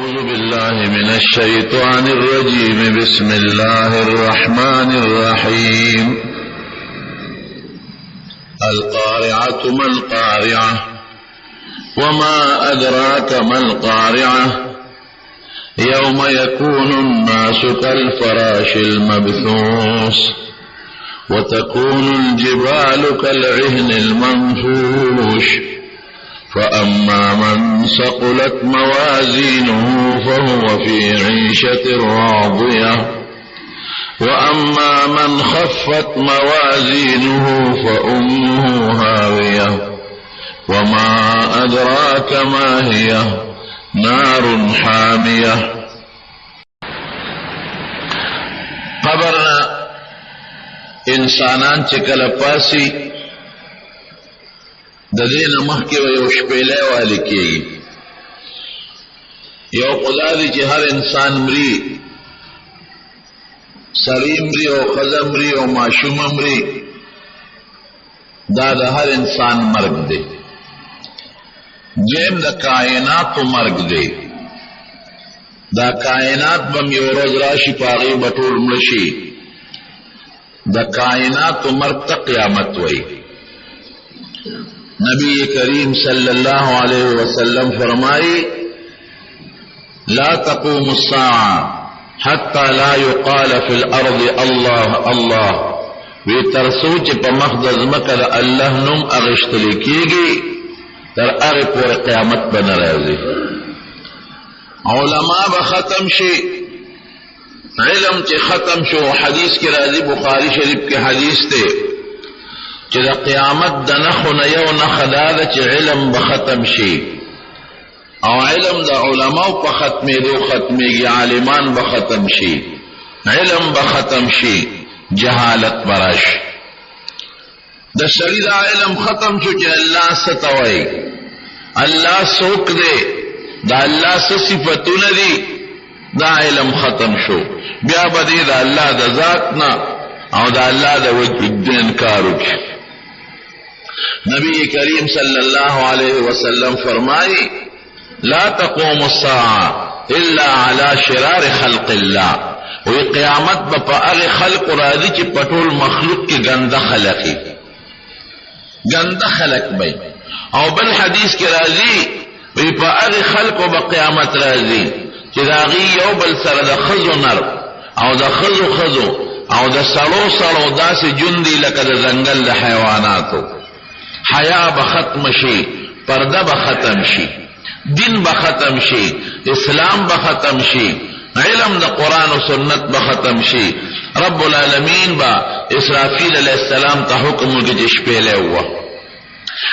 أعوذ بالله من الشيطان الرجيم بسم الله الرحمن الرحيم القارعة ما القارعة وما أدراك ما القارعة يوم يكون الناس كالفراش المبثوث وتكون الجبال كالعهن المنفوش فأما من ثقلت موازينه فهو في عيشة راضية وأما من خفت موازينه فأمه هاوية وما أدراك ما هي نار حامية. قبرنا انسانان چکل پاسی د دې نه مخکې یو شپېلی والی کېږي. یو خدا دی چې هر انسان مري، سړی مري او ښځه مري او ماشوم مري، دا د هر انسان مرګ دی. دویم د کائناتو مرګ دی. دا کائنات به م یو ورځ راشي، په هغې به ټول مړه شي. د کائناتو مرګ ته قیامت وایي. نبی کریم صلی اللہ علیہ وسلم فرمائی لا تقوم الساعة حتى لا يقال في الارض اللہ اللہ، وی ترسوچ پا مخدز مکر اللہ نم اغشتلی کی گی تر اغی پور قیامت بن رہی. علماء با ختم شی، علم چی ختم شو. حدیث کی راضی بخاری شریف کی حدیث تے چې د قیامت د نښو نه یو نښه دا ده چې علم به ختم شي، او علم د علماو په ختمېدو ختمېږي، عالمان به ختم شي، علم به ختم شي، جهالت به راشي. د سړي دا علم ختم شو چې الله څه ته وایي، الله څوک دی، د الله څه صفتونه دي، دا علم ختم شو. بیا به دې د الله د ذات نه او د الله د وجود د انکار وکړي. نبی کریم صلی اللہ علیہ وسلم فرمائی لا تقوم الساعة الا على شرار خلق اللہ، وی قیامت با پا اغی خلق راضی چی پٹول مخلوق کی گندہ خلقی، گندہ خلق بی. او بل حدیث کی راضی وی پا اغی خلق با قیامت راضی چی داغی یو بل سر دا خزو نر او دا خزو خزو او دا سرو سرو دا سی جندی لکا دا زنگل دا حیواناتو. حیا به ختم شي، پرده به ختم شي، دین به ختم شي، اسلام به ختم شي، علم د قرآن و سنت به ختم شي. رب العالمین با اسرافیل علیہ السلام تا حکم وکړي چې شپېلی ووه.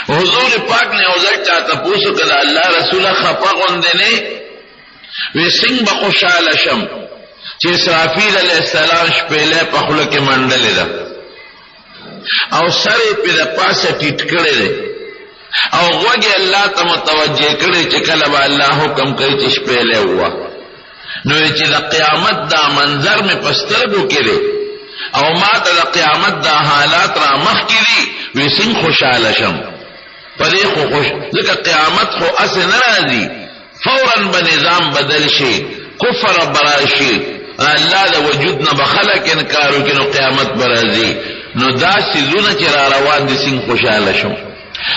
حضور پاک نے اوځل چاته پوښتنه کړه الله رسوله خپه غوندې نه وی څنګه به خوشاله شم چې اسرافیل علیہ السلام شپېلی په خوله کې منډلې ده او سره په د پاسه ټیټ کړی دی او غوږ الله ته متوجه کړی چې کله به الله حکم کوي چې شپېلی ووه. نو چې د قیامت دا منظر مې په سترګو کې دی او ما ته د قیامت دا حالات را مخکې دي، وی څنګه خوشحاله شم په دې خو ځکه قیامت خو اسې نه راځي، فورا به نظام بدل شي، کفر به راشي، الله د وجود نه به خلک انکار وکړي، نو قیامت به راځي. نو دا سیزونه چې را روان دي څنګه خوشحاله شم.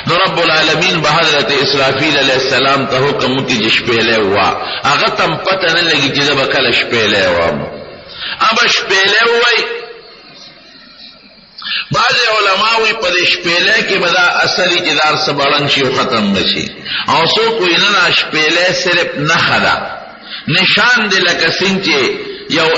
نو رب العالمین به حضرت اسرافیل علیہ السلام ته حکم وکړي چې شپېلی ووه. هغه ته هم پته نه لګي چې زه به کله شپېلی ووم. ابه شپېلی ووایي. بعضې علما وایي په دې شپېلی کې به دا اصلي چې دا هر څه بړنګ شي او ختم به شي، او څوک وایي نه نه شپېلی صرف نښه ده، نشان دی لکه څنګه چې یو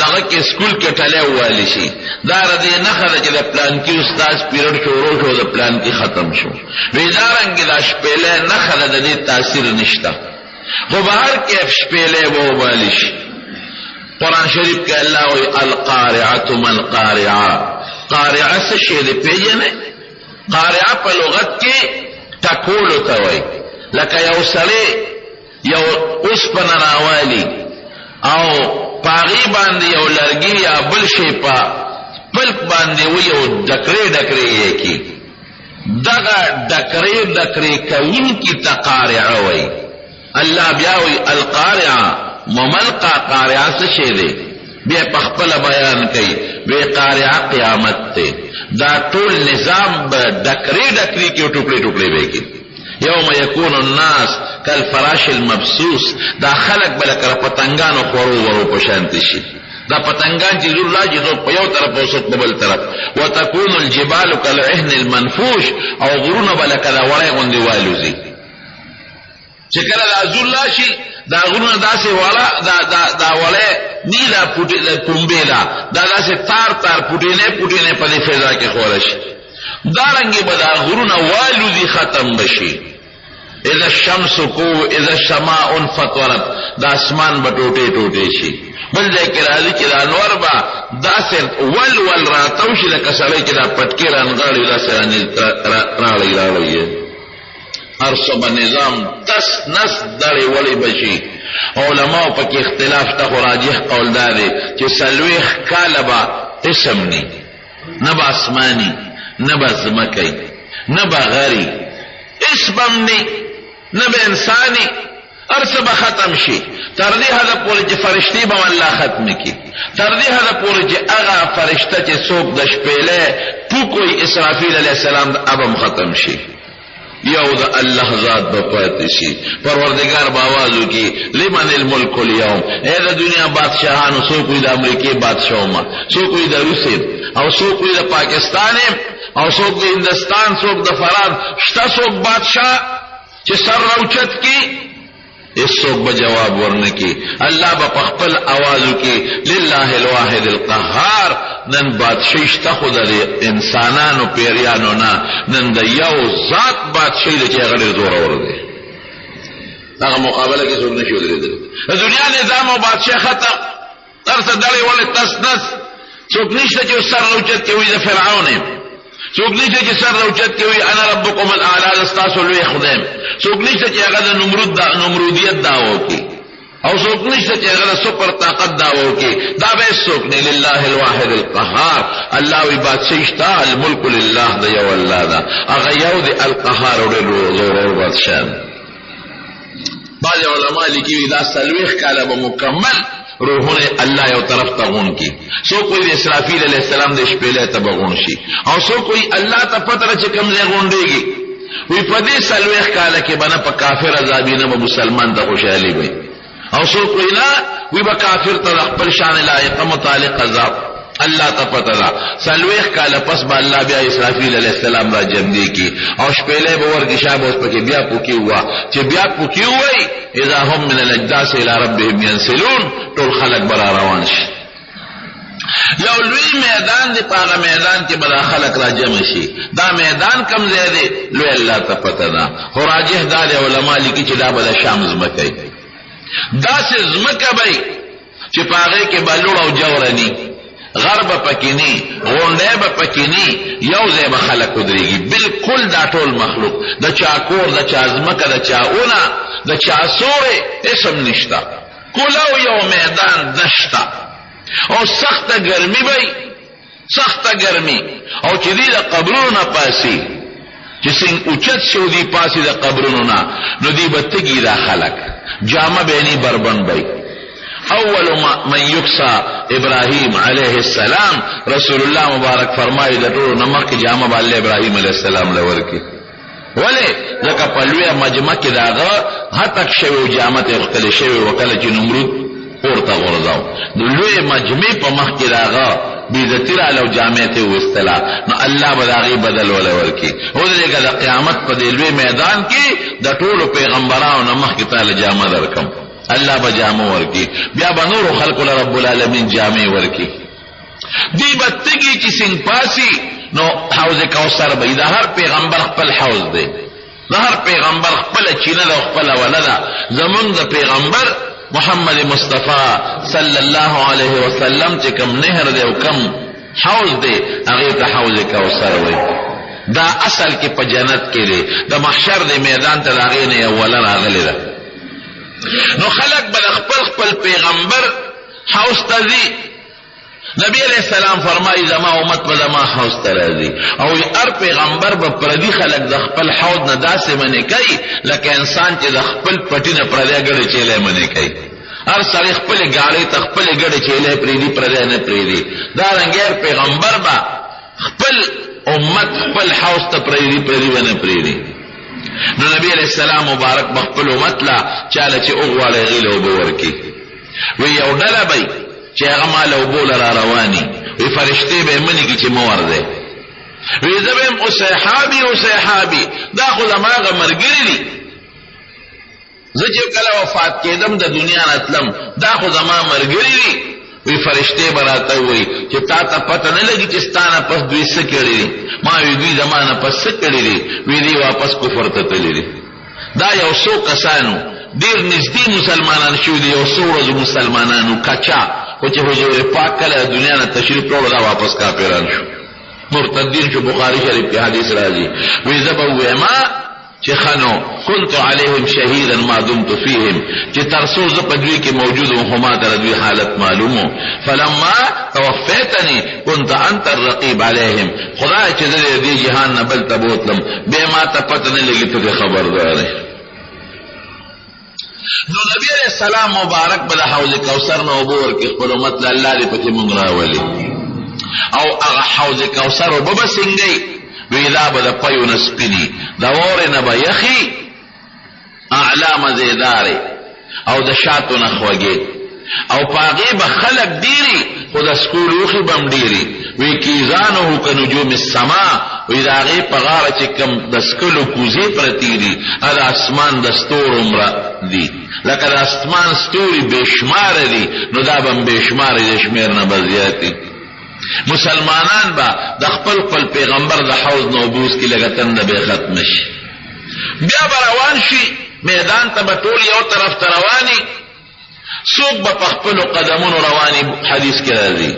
دغه کې سکول کې ټلی ووالی شي، دا ردې نښه ده چې د پلانکي استاد پیریډ شروع شو، د پلانکي ختم شو. وی دارنګې دا شپېلی نښه ده، د دې تاثیر نشته، خو به هر کیف شپېلی به وبالی شي. قرآن شریف کې الله وایي القارعة ما القارعة. قارعه څه شی دی پیژنئ؟ قارعه په لغت کې ټکولو ته وایي. لکه یو سړی یو اوسپنه راوالي او پاغي باندې یو لرګي یا بل شی په پلک باندې و یو ډکرې ډکرې یې کی، دغه ډکرې ډکرې کوونکي ته قارعه وایي. الله بیا وی القارعه مملقا قارعه څه شی دی بیا په خپل بیان کوي وی قارعه قیامت ته دا ټول نظام به ډکری ډکری کې ټوکړي ټوکړي وي یوم یکون الناس کالفراش المبثوث دا خلق بلکره پتنګانو خورو ورو په شانتی شي دا پتنګان چې زور لا چې په یو طرف او څوک په بل طرف وتكون الجبال كالعهن المنفوش او غرونه بلکره وړي غوندي والوزي چې کله د ازور لا شي دا غرونه داسې والا دا وړي نیلا پټه پومبه دا داسې تار تار پټینه په فضا کې خور شي دارنګي به دا غرونه والوزي ختم بشي اذا الشمس کو اذا السماء انفطرت دا اسمان به ټوټه شي بل ځای کې راځي چې دا نور به داسې ول راتاو شي لکه سړی چې دا پټکي رانغاړي داسې راړي ارسب نظام تس نس دړې ولی بشي علماء پکې اختلاف ته راجح قول دا دی چې سلويخ کاله به اسم نه به آسماني نه به ځمکې نه به غري اسبم نه به انساني ارسب ختم شي تر دې حد پورې چې فرشتي به الله ختم کړي تر دې حد پورې چې هغه فرشته چې څوک د شپېلې پوکوي اسرافیل علیه السلام د ابم ختم شي یو د الله ذات به پاتې شي پروردگار به आवाज وکړي لمن الملك اليوم اے د دنیا بادشاہانو څوک د امریکای بادشاہ ما څوک د روسي او څوک د پاکستان او څوک د هندستان څوک د فرانس شته څوک بادشاہ چې سر راوچت کی اسوک به جواب ورنکی الله به خپل आवाज کی لله الواحد القهار نن بادشاہ شته خود د انسانانو پیریانو نه نن د یو ذات بادشاہ دی چې هغه زور اور دی هغه مقابله کې څوک نشي ودرېدل د دنیا نظام او بادشاہ ختم ترڅ دړې ولې تسنس څوک نشته چې سر راوچت کوي د فرعون څوک نشته چې سر راوچت کوي انا ربکم الاعلى استاسو لوی خدام څوک نشته چې هغه د نمرودیت داوا کوي او څوک نشته چې هغه سپر طاقت داوا کوي دا به څوک نه لله الواحد القهار الله وی بادشاہ شتا الملك لله د یو الله دا هغه یو د القهار او زور بادشاہ بعض علماء لیکي دا سلويخ کاله به مکمل روحونه الله یو طرف ته غون کی سو کوئی اسرافیل علیہ السلام د شپېلې ته بغون شي او سو کوئی الله ته پتر چې کوم ځای غونډيږي وی په دې سلويخ کاله کې بنا په کافر عذابینه به مسلمان ته خوشالي وي او سو کوئی نه وی به کافر ته خپل شان لایق متعلق عذاب الله ته پتر سلويخ کاله پس به الله بیا اسرافیل علیہ السلام را جمع کی او شپېلې به ورګی شابه اوس پکې بیا پوکي هوا چې بیا پوکي وای اذا هم من الاجداث الى ربهم ينسلون ټول خلق برا روان شي یو لوی میدان دی پاغه میدان کې بلا خلق را جمع شي دا میدان کم ځای دی لوی الله ته پته ده خو راجح دا دی علما لیکي چې دا به شام زمکه دا سه زمکه به چې پاغه کې بلوړ او جورني غرب پکینی غونډه به پکینی یو ځای به خلق ودرېږي بالکل دا ټول مخلوق د چاکور د چازمکه د چاونه د چاسوره اسم نشتا کولو یو میدان نشتا او سخت گرمی بی سخت گرمی او چې دی د قبرونو پاسی چې څنګه اوچت شو دی پاسی د قبرونو نو دی بتګی دا خلق جامه بینی بربند بی اول من یکسا ابراهیم علیہ السلام رسول الله مبارک فرمایي د ټول نمک جامه باندې ابراهیم علیہ السلام لور کی ولی ځکه په لوی مجمع کې داغه هتک شوی جامه ته خپل شوی وکړه چې نمرود ورته ورځاو د لوی مجمع په مخ کې داغه بیزتی را لو جامع ته وستلا نو الله بداغي بدل ولا ورکی او دغه د قیامت په لوی میدان کې د ټولو پیغمبرانو مخ کې تعالی جامه درکم الله به جامه ورکی بیا به نور خلق رب العالمین جامه ورکی دی بتګي چې څنګه پاسي نو حوض کوثر به د هر پیغمبر خپل حوض دی د هر پیغمبر خپل چینه او خپل ولدا زمون د پیغمبر محمد مصطفی صلی الله علیه وسلم چې کوم نهر دی او کوم حوض دی هغه ته حوض کوثر وایي دا اصل کې په جنت کې دی د محشر د میدان ته راغی نه اوله راغلی ده نو خلق بل خپل پیغمبر حوض ته ځي نبی علیہ السلام فرمایي زما امت به زما حوض ته راځي او هر پیغمبر به پردي خلک د خپل حوض نه داسې منې کوي لکه انسان چې د خپل پټي نه پردی ګړی چیلی منې کوي. هر سړی خپلې ګاړۍ ته خپلې ګړی چیلی پرېږدي پردی نه پرېږدي. دارنګې هر پیغمبر به خپل امت خپل حوض ته پردي به نه پرېږدي. نو نبی علیہ السلام مبارک به خپل امت لا چاله چې وغواړي هغې له اوبه ورکړي. وی یو ډله به چې هغه ما له اوبو له را رواني وی فرشتې به یې منې کړي چې مه ورځئ. وی زه به یم اوسیحابي دا خو زما هغه ملګري دي. زه چې کله وفات کېدم د دنیا نه تلم دا خو زما ملګري دي. وی فرشتې به راته ووایي چې تا ته پته نه لګي چې ستا نه پس دوی څه کړي دي. ما وی دوی زما نه پس څه کړي دي؟ وی دوی واپس کفر ته تللي دي. دا یو څو کسانو ډېر نږدې مسلمانان شوي دي، یو څو ورځو مسلمانانو کچا، خو چې حضور پاک کله د دنیا نه تشریف راوړو دا واپس کافران شو، مرتدین شو. بخاري شریف کې حدیث راځي وی زه به ووایم چې ښه نو كنت عليهم شهيدا ما دمت فيهم، چې تر څو زه په دوی کې موجود وم خو ما ته د دوی حالت معلوم و. فلما توفیتني كنت انت الرقیب عليهم، خدای چې زه د دې جهان نه بل ته بوتلم بیا ما ته پته نه لګي ته خبردار. نو نبی علیہ السلام مبارک به د حوض کوثر نه اوبه ورکړي خپل امت له الله دې پکې مونږ راولي او هغه حوض کوثر اوبه به څنګه وی دا به د پیو نه سپینې د واورې نه به یخي اعلی مزیدارې او د شاتو نه خوږې او په هغې به خلک ډېري خو د سکول اوښې به هم ډېري. وی کیزانه کنجوم السما، وی د هغې په غاړه چې کوم د سکلو کوزې پرتې دي د اسمان د ستورو عمره دي، لکه د اسمان ستوري بېشماره دي نو دا به هم بېشماره د شمېر نه به زیات دي. مسلمانان به د خپل پیغمبر د حوض نه اوبه وڅکي لکه تنده به یې ختمه شي. بیا به روان شي میدان ته به ټول یو طرف ته رواني، څوک به په خپلو قدمونو رواني، حدیث کې راځي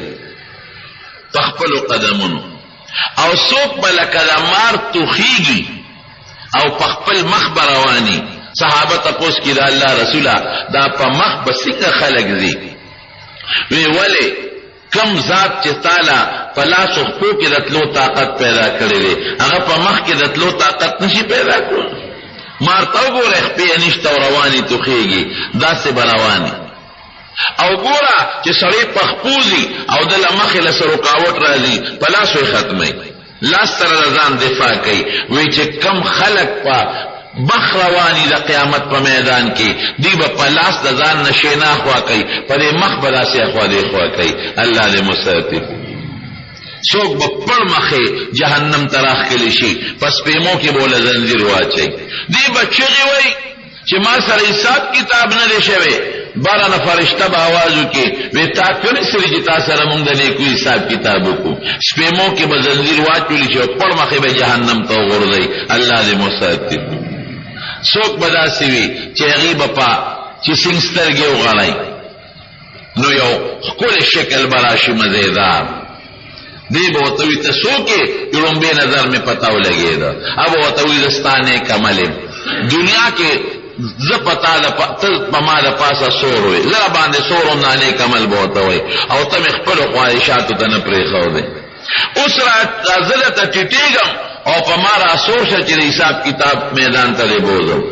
په خپلو قدمونو، او څوک به لکه د مار توخیږي او په خپل مخ به رواني. صحابه تپوس کړي د الله رسوله دا په مخ به څنګه خلک ځي؟ وی ولې کم ذات چې تعالی په لاسو خپو کې د تلو طاقت پیدا کړی دی هغه په مخ کې د تلو طاقت نشي پیدا کړو. مار ته وګوره خپې یې نشته او رواني توخیږي، داسې به رواني. او ګوره چې سړی په خپو ځي او د له مخې له څه رکاوټ راځي په لاسو یې ختموي، لاس سره د ځان دفاع کوي. وی چې کم خلک په مخ رواني د قیامت په میدان کې دی به په لاس د ځان نه شی نه اخوا کوي، په دې مخ به داسې اخوا دې خوا کوي. الله دې مساتر. څوک به پړ مخې جهنم ته راښکلی شي، په سپېمو کې به له زنځیر واچوي. دی به چغې وایي چې ما سره حساب کتاب نه دی شوی. باره نه فرشته به آواز وکړي وی تا کړی سړي چې تا سره مونږ د نیکو حساب کتاب وکړو. سپېمو کې به زنځیر واچولی شي او پړ مخې به جهنم ته وغورځوي. الله دې مساتر. څوک به داسې وي چې هغې به په چې سینګ سترګې وغړی نو یو ښکلی شکل به راشي مزیدار. دی به ورته وي ته څوک یې؟ لومبې نظر مې پته ولګېده. به ورته وي زه ستا نیک عمل یم. دنیا کې زه په تا ته په ما د پاسه سور وې، زه را باندې سور هم دا نیک عمل به ورته وایي او ته مې خپلو خواهشاتو ته نه پرېښودی. اوس زه درته ټیټېږم او په ما را سور شه چې د حساب کتاب میدان ته دې بوځم.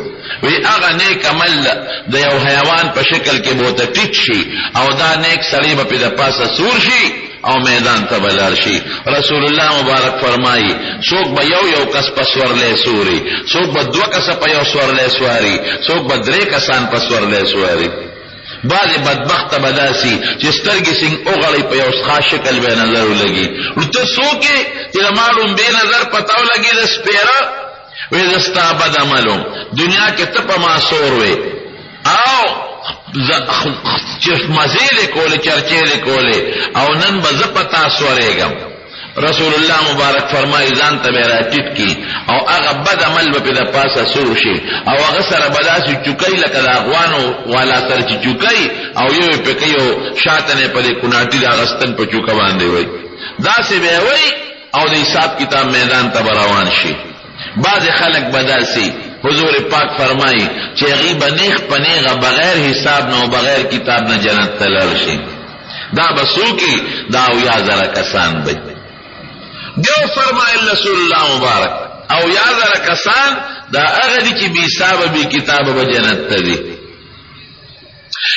وی هغه نیک عمل د یو حیوان په شکل کې به ورته ټیټ شي او دا نیک سړی به پې د پاسه سور شي او میدان ته به لاړ شي. رسول الله مبارک فرمایي څوک به یو کس په سورلی سوري، څوک به 2 کسه په یو سورلی سواري، څوک به 3 کسان په سورلی سواري. بعضې بدبخته به داسي چې سترګې سینګ وغړی په یو خاص شکل به نظر ولګي. ته څوک یې چې د ما ړومبې نظر پته ولګي د سپېره؟ وی زه ستا بد عمل وم، دنیا کې ته په ما سور وې او مزې دې کولې چرچې دې کولې او نن به زه په تا سورېږم. رسول الله مبارک فرمایي ځان ته به یې راټیټ کړي او هغه بد عمل به پې د پاسه سور شي او هغه سره به داسې چوکۍ لکه د افغانو والا سره چې چوکۍ او یو یې پې کوي او شاته نه یې په دې کوناټي د هغه ستن په چوکه باندې وایي، داسې به یې وایي او د حساب کتاب میدان ته به روان شي. بعضې خلک به داسې حضور پاک فرمایي چې هغې به نیغ په نیغه بغیر حساب نه او بغیر کتاب نه جنت ته لاړ شي. دا بسو کی دا 1000 کسان بی. دیو فرمائل رسول اللہ مبارک 1000 کسان دا اغدی چی بی حساب بی کتاب بجنت تدی.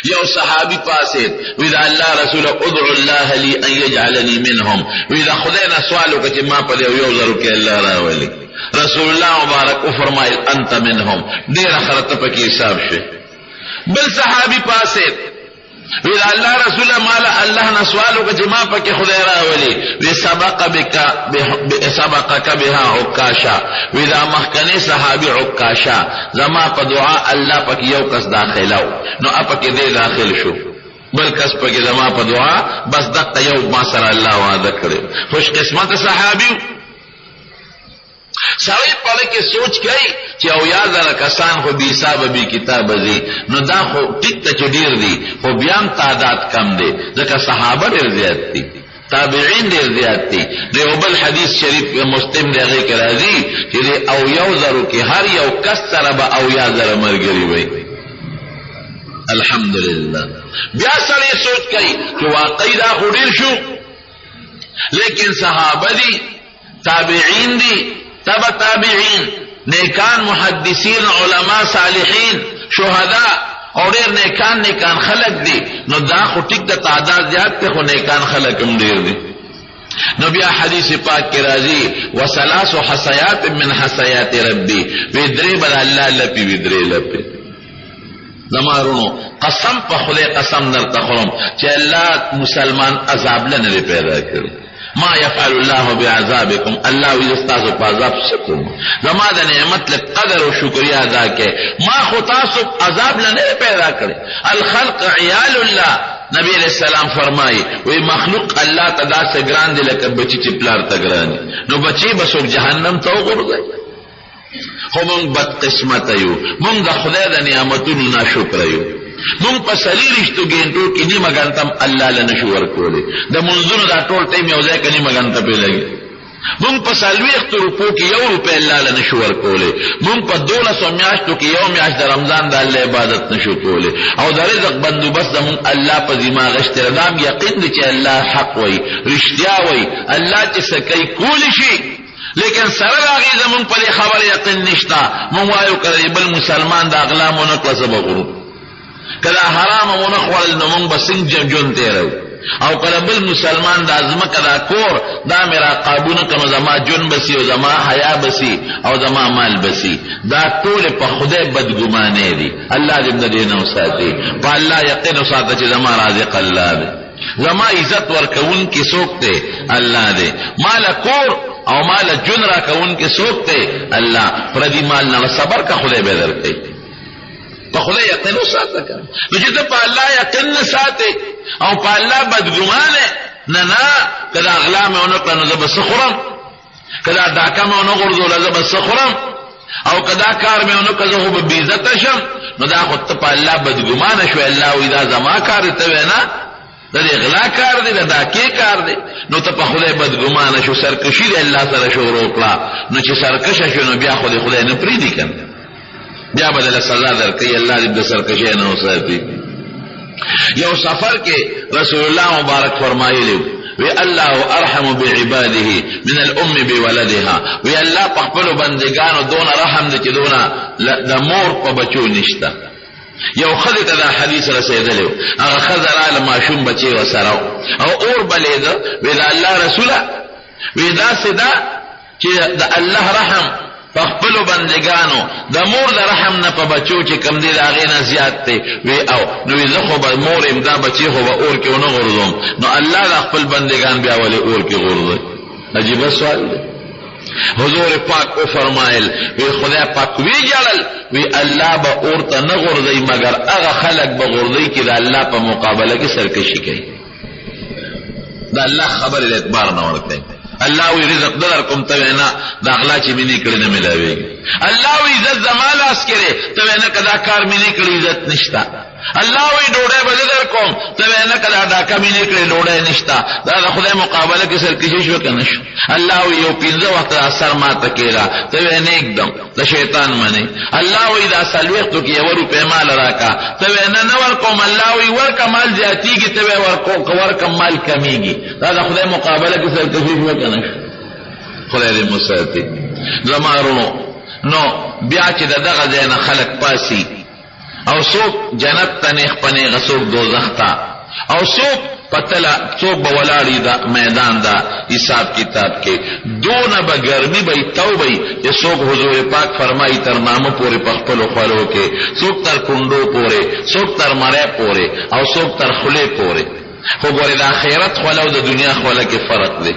یو صحابی پاسید ویدا اللہ رسول ادعو اللہ لی ان یجعلنی منهم ویدا خداینا سوالو کچی ما پا دیو یو ذرو کہ اللہ راولی. رسول اللہ مبارک فرمائل انت منهم دیر خرط پا کی حساب شے. بل صحابی پاسید ویدا اللہ رسول مالا اللہ نسوالو کا جما پا کی خدای راولی وی سبقک بها عکاشا ویدا مخکنی صحابی عکاشا زما پا دعا اللہ پا کی یو کس داخلو نو اپا کی دے داخل شو بل کس پا کی زما پا دعا بس دقا یو ما سر اللہ وعدہ کرے. خوش قسمت صحابیو سوی پڑھ کے سوچ گئی کہ 1000 کسان خو بی حساب بی کتاب دی نو دا خو ٹک تا چڈیر دی خو بیان تعداد کم دی ذکر صحابہ دیر زیاد تی تابعین دیر زیاد تی. دیوبل حدیث شریف مسلم دے غی کرا دی کہ دی 1000 کی ہر یو کس سر با 1000 مرگری وی. الحمدللہ بیا سر یہ سوچ گئی کہ واقعی دا خو دیر شو لیکن صحابہ دی تابعین دی تبع تابعین نیکان محدثین علماء صالحین شہداء اور دیر نیکان خلق دی نو دا خو ٹک دا تعداد زیاد تے خو نیکان خلق ام دیر دی. نو بیا حدیث پاک کی رازی وثلاث حسیات من حسیات ربی ویدری بل اللہ لپی ویدری لپی. زمارونو قسم پا خدای قسم در تخرم چه اللہ مسلمان عذاب لنری پیدا کرو. ما يفعل الله بعذابكم اللہ وی استاسو پا عذاب سکم زما دا نعمت لقدر و شکریہ ادا کے ما خطاسو عذاب لنے پیدا کرے. الخلق عیال اللہ نبی علیہ السلام فرمائی وی مخلوق اللہ تدا سے گران دے لکر بچی چپلار تگرانی نو بچی بسوک جہنم تو غرزائی. خو منگ بد قسمت ایو منگ دا خدای دا نعمتون نا شکر ایو مونږ په سلی رشتو ګینټو کې نیمه ګنټه الله له نشو ورکولې د منځونو دا ټول ټیم یو ځای کې نیمه ګنټه پې لګي. مونږ په 40 روپو کې 1 روپۍ الله له نشو ورکولې. مونږ په 1200 میاشتو کې یو میاشت د رمضان د الله عبادت نشو کولې. او د رزق بندوبست زمونږ الله په ذمه غشته دام یقین دی چې الله حق وای رښتیا وای الله چې څه کوي کولی شي لیکن سره راغی زمونږ په خبره یقین نشته. مونږ وایو کړي بل مسلمان د اغلامونو کله غرو کله حرام مونږ خوړل نو مونږ بسنګ جون تیرو او کله بل مسلمان د ازمکه دا کور دا میرا قابونه کوم زما جون بسی او زما حیا بسی او زما مال بسی دا ټول په خدای بدګمانه دي. الله دې نو ساتي په الله یقین ساته چې زما رازق الله دی. زما عزت ورکون کی څوک دی الله دی. مال کور او مال جون را کون کی څوک دی الله. پر دې مال نه صبر کا خدای به درکې په خدای یقین ساته کړه نو چې په الله یقین ساته او په الله بدګمانه نه کدا اغلا مې اونو کنه زب سخرم کدا ډاکا مې اونو غردو زب سخرم او کدا کار مې اونو کزه هو به عزت شم نو دا خو ته په الله بدګمانه شو. الله وی دا زما کار ته وینا دا اغلا کار دی دا کی کار دی نو ته په خدای بدګمانه شو سرکشي دی الله سره شو روکلا نو چې سرکشه شو نو بیا خدای نه پریدي کنه بیا بدل سزا درکې الله دې سرکشه نه وساتي. یو سفر کې رسول الله مبارک فرمایلی وی الله ارحم بعباده من الام بولدها وی الله په خپل بندگانو دون رحم دې چې دونه د مور په بچو نشته. یو خدای ته دا حدیث رسیدلی هغه خزر ماشوم بچي وسره او اور بلید وی دا الله رسوله وی دا صدا چې د الله رحم پخپلو بندگانو د مور د رحم نه په بچو چې کم دی هغه نه زیات دی وی او نو زه خو به مور امدا بچي خو به اور کې ونه غورځم نو الله د خپل بندگان بیا ولې اور کې غورځي. عجیب سوال دی. حضور پاک او فرمایل وی خدای پاک وی جلل وی الله به اور ته نه غورځي مگر هغه خلق به غورځي چې د الله په مقابله کې سرکشي کوي. د الله خبر اعتبار نه ورته الله وی رزق در کوم ته نه دا اغلا چې مینه کړی نه ملاوي. الله وی عزت زمال اس کړي ته نه کدا کار مینه کړی عزت نشتا. الله وی ډوډۍ به در کوم ته نه کله ډاکه مې نه کړې ډوډۍ نشته دا د خدای مقابله کې سرکشي شو کنه شو الله وی یو 15 وخت اثر ما ته کېرا ته نه एकदम د شیطان منی الله وی دا سلوختو کې یو روپې مال راکا ته نه ور کوم الله وی ورکه مال زیاتیږي ته ورکه مال کمیږي دا د خدای مقابله کې سرکشي شو کنه خدای دې مساعدت زمارونو نو بیا چې دغه ځای نه خلق پاسي او څوک جنت ته نه خپنه غسوک دوزخ ته او څوک پتلا څوک به ولاړی دا میدان دا حساب کتاب کې دونه به ګرمي به توبه چې څوک حضور پاک فرمایي تر نامه پورې په خپل خولو کې څوک تر کندو پورې څوک تر مړې پورې او څوک تر خولې پورې خو ګوره د آخرت خوله او د دنیا خوله کې فرق دی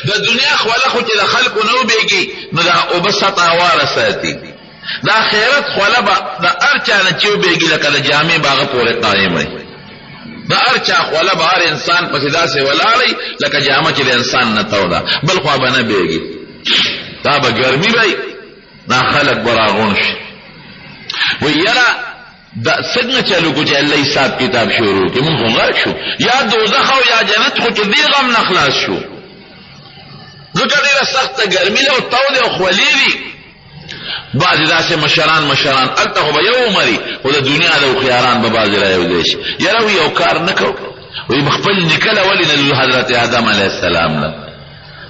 د دنیا خوله خو چې د خلکو نو بیږي نو دا وبسط اواره ساتي د آخرت خوله به د هر چا نه چې وبیږي لکه د جامع باغ پورې قایم وي د هر چا خوله به هر انسان پسې داسې ولاړی لکه جامه چې د انسان نه توده بل خوا به نه بیږي دا به ګرمي وي دا خلک به راغون شي وی یاره دا څنګه چلو کو چې الله حساب کتاب شروع کې مونږ غواړو شو یا دوزخ او یا جنت خو چې دې غم نه خلاص شو ځکه ډېره سخته ګرمي له او تودې او خولې دي بعضې داسې مشران هلته خو به یو مري خو د دنیا د هوښیاران به بعضې را یو دی شي یاره وي یو کار نه کوو وی خپل نیکه له ولې نه حضرت آدم علیه السلام نه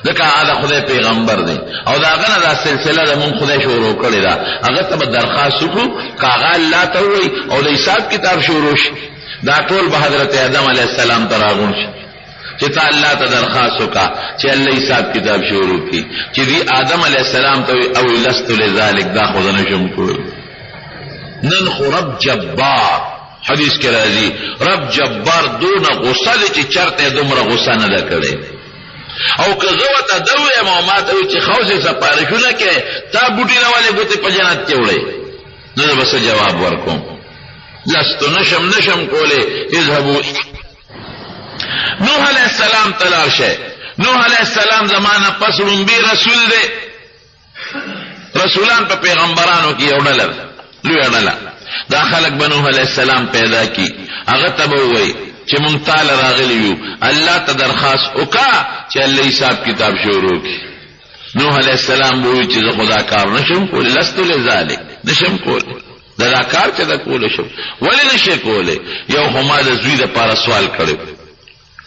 ځکه هغه د خدای پیغمبر دی او د هغه نه دا سلسله د مونږ خدای شروع کړې ده هغه ته به درخواست وکړو که هغه الله ته ووایي او د حساب کتاب شروع شي دا ټول به حضرت آدم علیه السلام ته راغون شي چې تا الله ته درخواست وکړه چې الله حساب کتاب شروع کړي چې دی آدم علیه السلام ته او لست لذلک دا خو نه شم کولی نن خو رب جبار حدیث کې راځي رب جبار دونه غصه دی چې چرته دومره غصه نه ده کړې او که زه ورته دویم او ما ته وایي چې خوسې سپارښونه کوې تا بوټي نه ولې ګوتې په جنت کې وړې نو زه به څه جواب ورکوم لستو نشم کولی اذهبوا نوح علیہ السلام تلار شے نوح علیہ السلام زمانہ پس رنبی رسول دے رسولان پا پیغمبرانو کی اوڑلا لوی اوڑلا دا خلق بنوح علیہ السلام پیدا کی اغتب ہوئی چه منتال راغلیو اللہ تا درخواست اکا چه اللہ حساب کتاب شروع کی نوح علیہ السلام بوئی چه خدا کار نشم کولی لستو لذالک نشم کولی دا کار چه دا کولی شم ولی نشے کولی یو خما دا زوی دا پارا سوال کرو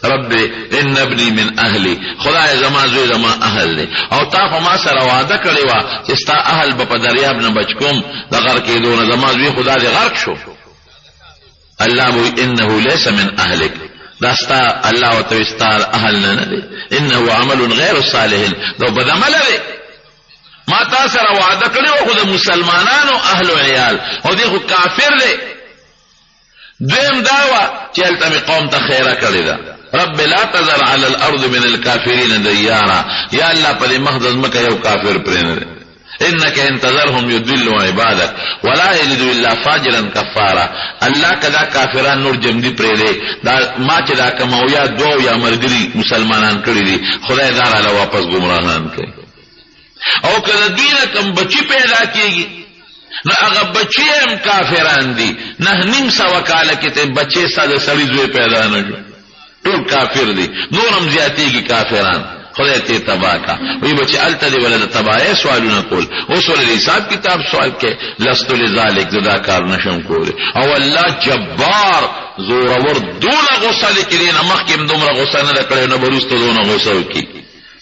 رب ان ابنی من اهلی خدای زما زوی زما اهل دی او تا خو ما سره وعده کړی و چې ستا اهل به په دریاب نه بچ کوم د غرق کېدو زما زوی خدا دې غرق شو الله وی انه ليس من اهلک دا ستا الله او ته ستا اهل نه دی انه عمل غیر صالح لو بدعمل دی ما تا سره وعده کړی و خو د مسلمانانو اهل او عیال او دې خو کافر دی دویم داوا چې التم قوم ته خیره کړی دا رب لا تذر على الارض من الكافرين ديارا يا الله په مخدز مکه یو کافر پرنه انك انتظرهم يضلوا عبادك ولا يجدوا الا فاجرا كفارا الله کدا کافران نور جمدی پرې دا ما چې دا کمو یا دو یا مرګري مسلمانان کړی دي خدای دار علی واپس گمراهان کوي او کله دینه کم بچی پیدا کیږي نو هغه بچی هم کافران دي نه نیم سو کاله کې ته بچی ساده سړی زوی پیدا نه ټول کافر دي نورم زیاتېږي کافران خدای ته تبا کا وی بچی الته دی ولدا تبا سوالونه کول اوس ولې حساب کتاب سوال کې لست لذالک زدا کار نشم کول او الله جبار زور ور دونه غصه لیکلین مخکې دومره غصه نه کړو نه برستو دونه غصه وکي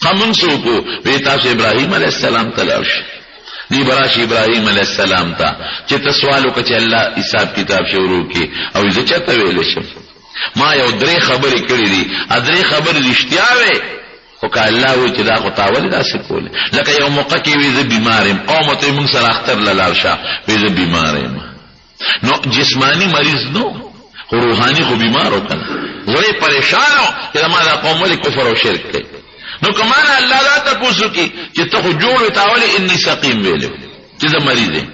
خمن سو کو وی تاسو ابراهیم علیه السلام تلاش دی براش ابراهیم علیه السلام ته چې تسوالو کې الله حساب کتاب شروع کی او زه چاته ویل شم ما یو درې خبرې کړې دي درې خبرې رښتیا وي خو که الله وی چې دا خو تاول داسې کوله لکه یو موقع کې وی زه بیمار یم قوم ته موږ سره اختر لاله شه وی زه بیمار یم نو جسمانی مریض نو خو روحانی خو بیمار وکنه زه پریشان یم چې ما دا قوم ولې کفر او شرک کوي نو کمانه الله دا تاسو کی چې ته خو جوړ تاول انی سقیم ویلو چې زه مریض یم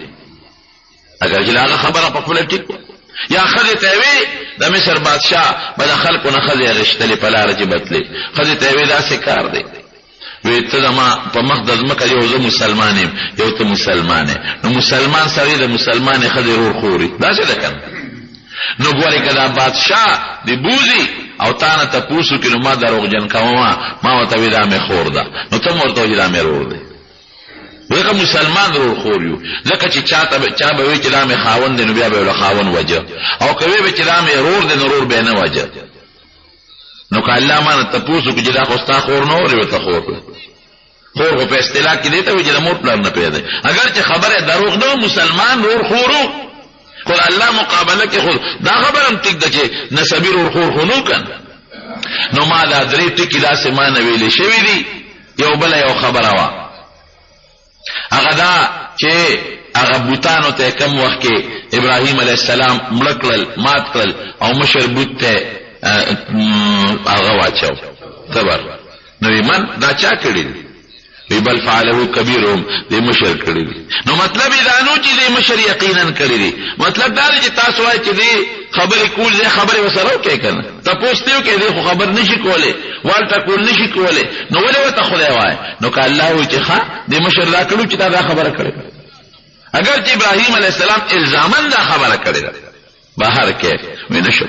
اگر چې هغه خبره په خپل ټیک یا خدای ته وی د مصر بادشاہ بل خلکو نه خدای رښتلې په لار کې بتلې خدای ته وی دا څه کار دی وی ته زما په مخ د ځمکه یو زه مسلمان یم یو ته مسلمان یې نو مسلمان سړی د مسلمانې ښځې ورور خوري داسې ده که نه نو ګورې که دا بادشاه د بوزي او تا نه تپوس وکړي نو ما دروغجن کومه ما ورته وي دا مې خور ده نو ته م ورته وایي دا مې ورور دی ځکه مسلمان ورور خور یو ځکه چې چا به وایي چې دا مې خاوند دی نو بیا به یې له خاوند وجه او که وی به چې دا مې ورور دی نو ورور به یې نه وجه نو که الله ما نه تپوس وکړي چې دا خو ستا خور نه ورې ورته خور کړه خور خو په اصطلاح کې دی ته وایي چې د مور پلار نه پیدا اگر چې خبره دروغ نه مسلمان ورور خورو خو الله مقابله کې خود دا خبره هم ټیک ده چې نسبي ورور خور خو نو کن نو ما دا درې ټکي داسې ما نه ویلې شوي دي یو بله یو خبره وه هغه دا چې هغه بوتانو ته کم وخت کې ابراهیم علیه السلام مړه کړل مات کړل او مشر بوت ته هغه واچو صبر نو من دا چا کړي وی بل فعله کبیرهم دې مشر کړي دي نو مطلب دا نو چې دې مشر یقینا کړي دي مطلب دا چې تاسو وایي چې دې خبرې کول دې خبرې وسره وکړي کنه تاسو ته کې دې خو خبر نشي کوله والته کول نشي کوله نو ولې وته خدای وایي نو که الله وایي چې ښا دې مشر دا کړو چې دا خبره کړي اگر چې ابراهیم علیه السلام الزامن دا خبره کړي ده بهر کې ونشو